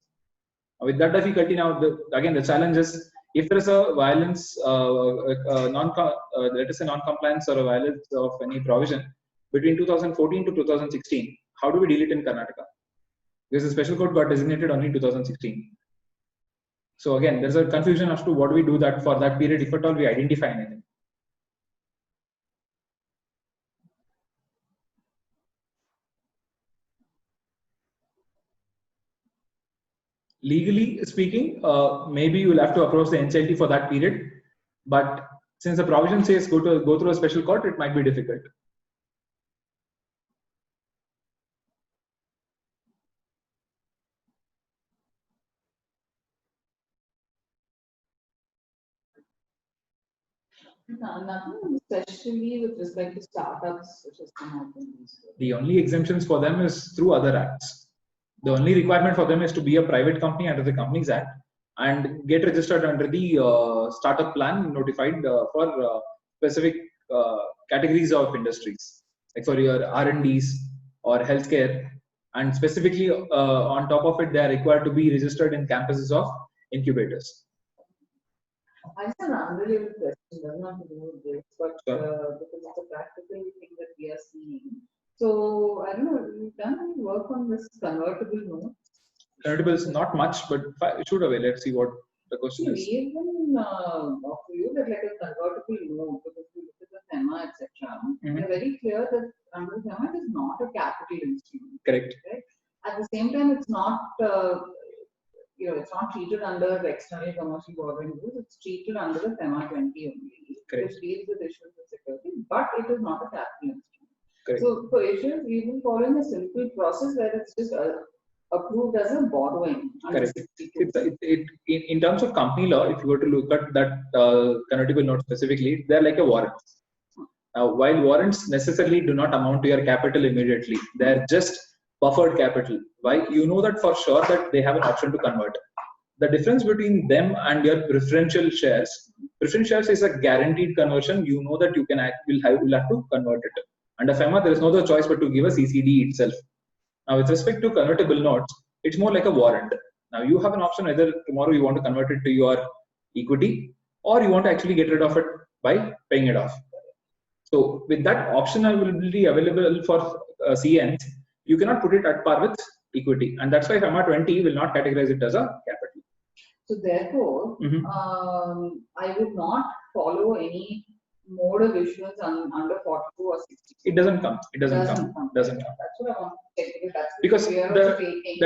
Speaker 1: With that difficulty now, again the challenge is, if there is a violence, let us say non-compliance or a violence of any provision between 2014 to 2016, how do we deal it in Karnataka? Because the special court got designated only in 2016. So again, there's a confusion as to what do we do that for that period, if at all we identify anything. Legally speaking, maybe you will have to approach the NCLT for that period, but since the provision says go through a special court, it might be difficult.
Speaker 2: Nothing especially with respect to startups, which has come out in these days.
Speaker 1: The only exemptions for them is through other acts. The only requirement for them is to be a private company under the Companies Act and get registered under the startup plan notified for specific categories of industries, like for your R&Ds or healthcare, and specifically on top of it, they are required to be registered in campuses of incubators.
Speaker 2: I have an unrelated question, doesn't have to do with this, but because it's a practical thing that we are seeing. So, I don't know, you've done any work on this convertible note?
Speaker 1: Convertible is not much, but shoot away. Let's see what the question is.
Speaker 2: We even offer you that like a convertible note, because if you look at the FEMA, etc., they're very clear that under the FEMA it is not a capital instrument.
Speaker 1: Correct.
Speaker 2: Right? At the same time, it's not it's not treated under the external commercial borrowing rules. It's treated under the FEMA 20 only,
Speaker 1: Correct.
Speaker 2: which deals with issues of security, but it is not a capital instrument.
Speaker 1: Correct.
Speaker 2: So for issues, we've been following a simple process where it's just approved as a borrowing.
Speaker 1: Correct. In terms of company law, if you were to look at that convertible note specifically, they're like a warrant. Now, while warrants necessarily do not amount to your capital immediately, they're just buffered capital. Why? You know that for sure that they have an option to convert. The difference between them and your preferential shares is a guaranteed conversion. You know that you will have to convert it. Under FEMA, there is no other choice but to give a CCD itself. Now, with respect to convertible notes, it's more like a warrant. Now, you have an option either tomorrow you want to convert it to your equity, or you want to actually get rid of it by paying it off. So, with that option availability available for CNs, you cannot put it at par with equity, and that's why FEMA 20 will not categorize it as a capital.
Speaker 2: So therefore, I would not follow any mode of issuance under 42 or 60.
Speaker 1: It doesn't come. It doesn't come.
Speaker 2: That's what I want to check.
Speaker 1: Because the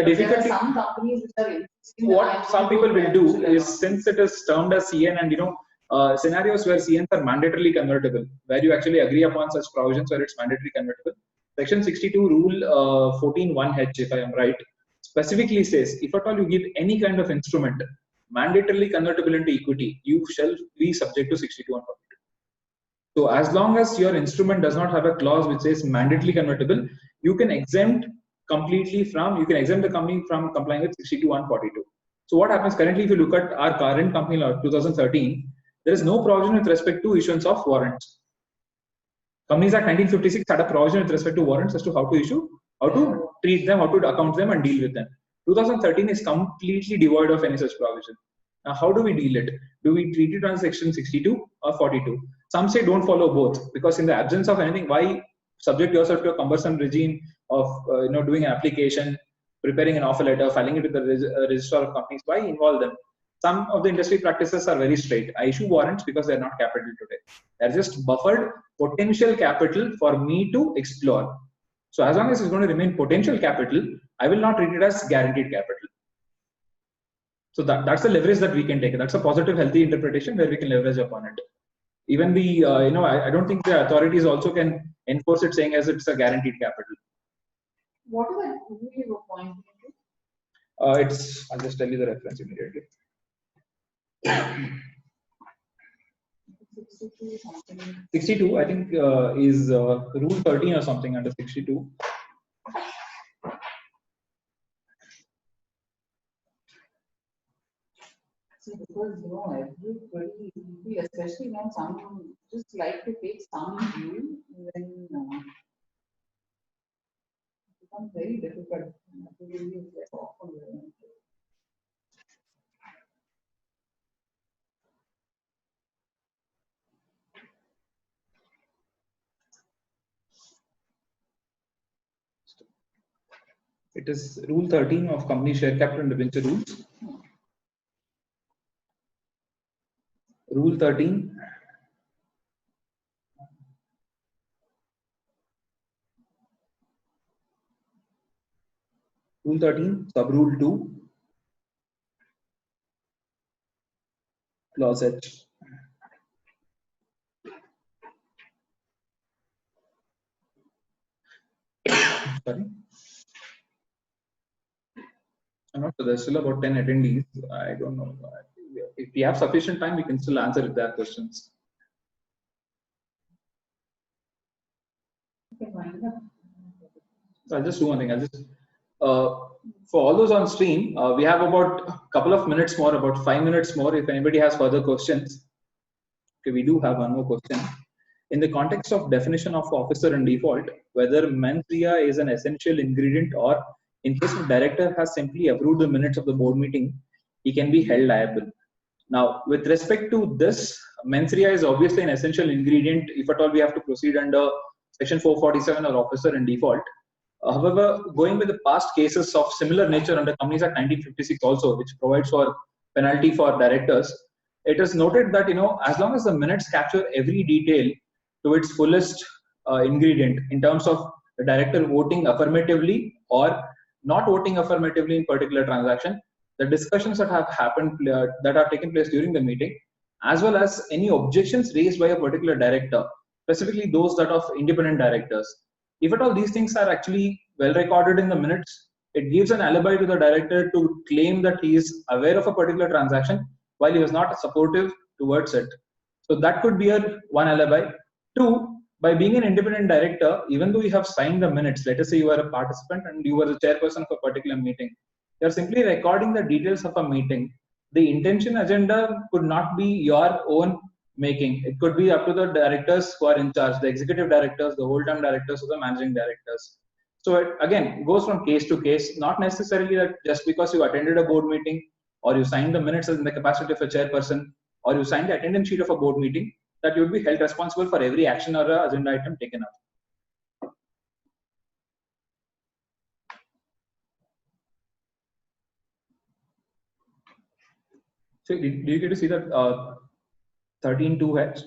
Speaker 1: difficulty.
Speaker 2: There are some companies which are insisting.
Speaker 1: What some people will do is, since it is termed as CN, and scenarios where CNs are mandatorily convertible, where you actually agree upon such provisions where it's mandatorily convertible. Section 62 rule 14(1)(h), if I am right, specifically says if at all you give any kind of instrument mandatorily convertible into equity, you shall be subject to 62 and 42. So as long as your instrument does not have a clause which says mandatorily convertible, you can exempt the company from complying with 62 and 42. So what happens currently, if you look at our current company law 2013, there is no provision with respect to issuance of warrants. Companies Act 1956 had a provision with respect to warrants as to how to issue, how to treat them, how to account them and deal with them. 2013 is completely devoid of any such provision. Now, how do we deal it? Do we treat it on section 62 or 42? Some say don't follow both, because in the absence of anything, why subject yourself to a cumbersome regime of doing an application, preparing an offer letter, filing it with the registrar of companies? Why involve them? Some of the industry practices are very straight. I issue warrants because they're not capital today. They're just buffered potential capital for me to explore. So as long as it's going to remain potential capital, I will not treat it as guaranteed capital. So that's the leverage that we can take. That's a positive, healthy interpretation where we can leverage upon it. Even the, I don't think the authorities also can enforce it saying as it's a guaranteed capital.
Speaker 2: What is that rule you were pointing to?
Speaker 1: I'll just tell you the reference immediately. 62, I think, is rule 13 or something under 62.
Speaker 2: Because everybody, especially when some just like to take some view, then it becomes very difficult.
Speaker 1: It is rule 13 of company share capital and debenture rules. Rule 13. Rule 13, sub-rule 2, clause H. Sorry. I'm not sure. There's still about 10 attendees. I don't know. If we have sufficient time, we can still answer if there are questions. So I'll just do one thing. For all those on stream, we have about a couple of minutes more, about 5 minutes more. If anybody has further questions. Okay, we do have one more question. In the context of definition of officer in default, whether mens rea is an essential ingredient, or in case the director has simply approved the minutes of the board meeting, he can be held liable. Now, with respect to this, mens rea is obviously an essential ingredient if at all we have to proceed under section 447 or officer in default. However, going with the past cases of similar nature under Companies Act 1956 also, which provides for penalty for directors, it is noted that as long as the minutes capture every detail to its fullest ingredient in terms of the director voting affirmatively or not voting affirmatively in particular transaction, the discussions that have happened, that have taken place during the meeting, as well as any objections raised by a particular director, specifically those that of independent directors. If at all these things are actually well recorded in the minutes, it gives an alibi to the director to claim that he is aware of a particular transaction while he was not supportive towards it. So that could be one alibi. Two, by being an independent director, even though you have signed the minutes, let us say you are a participant and you were the chairperson of a particular meeting, you are simply recording the details of a meeting. The intention agenda could not be your own making. It could be up to the directors who are in charge, the executive directors, the whole-time directors, or the managing directors. So it again goes from case to case, not necessarily that just because you attended a board meeting or you signed the minutes in the capacity of a chairperson or you signed the attendance sheet of a board meeting, that you would be held responsible for every action or agenda item taken up. So did you get to see that 13.2H?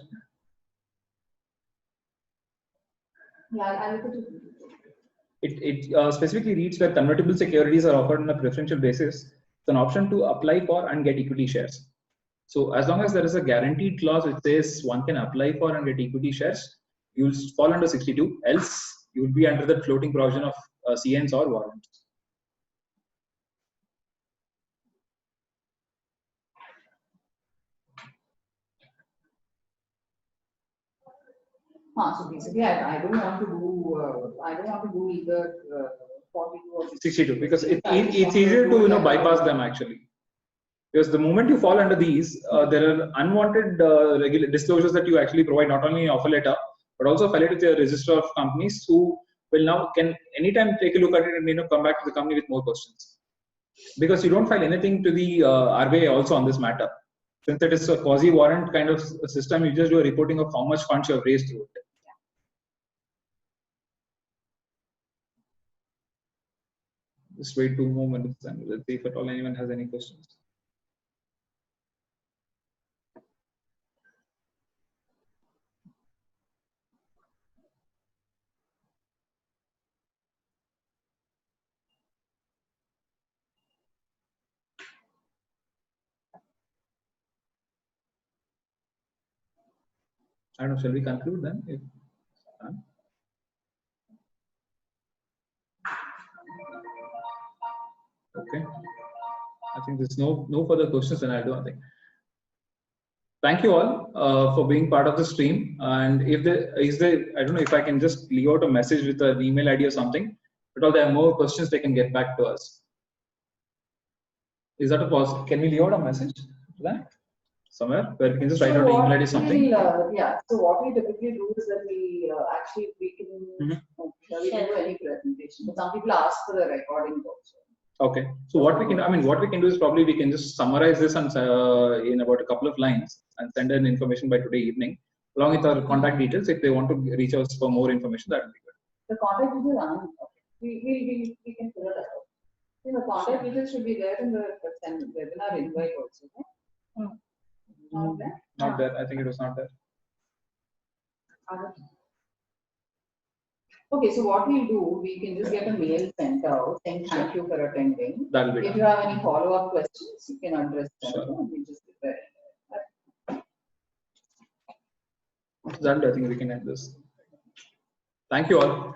Speaker 2: Yeah, I'll look at it.
Speaker 1: It specifically reads where convertible securities are offered on a preferential basis. It's an option to apply for and get equity shares. So as long as there is a guaranteed clause which says one can apply for and get equity shares, you'll fall under 62. Else, you will be under the floating provision of CNs or warrants.
Speaker 2: So basically, I don't want to do. I don't want to do either 42 or
Speaker 1: 62 because it's easier to bypass them actually. Because the moment you fall under these, there are unwanted regular disclosures that you actually provide not only in offer letter but also file it with the register of companies who will now can anytime take a look at it and come back to the company with more questions. Because you don't file anything to the RBI also on this matter. Since it is a quasi warrant kind of system, you just do a reporting of how much funds you have raised through it. Just wait 2 more minutes and let's see if at all anyone has any questions. I don't know, shall we conclude then? Okay. I think there's no further questions, and I'll do nothing. Thank you all for being part of the stream. And if there is I don't know if I can just leave out a message with an email ID or something. But if there are more questions, they can get back to us. Is that a pause? Can we leave out a message to that somewhere where we can just write out an email ID or something?
Speaker 2: Yeah. So what we typically do is that we actually we can we can do any presentation. But some people ask for the recording also.
Speaker 1: Okay. So what we can, what we can do is probably we can just summarize this and in about a couple of lines and send in information by today evening, along with our contact details. If they want to reach us for more information, that would be good.
Speaker 2: The contact details are we can fill it out. The contact details should be there in the webinar invite also. Okay? Not there?
Speaker 1: Not there. I think it was not there.
Speaker 2: Okay, so what we'll do, we can just get a mail sent out saying thank you for attending.
Speaker 1: That'll be
Speaker 2: if you have any follow-up questions, you can address them.
Speaker 1: Sure.
Speaker 2: And we just prepare.
Speaker 1: That I think we can end this. Thank you all.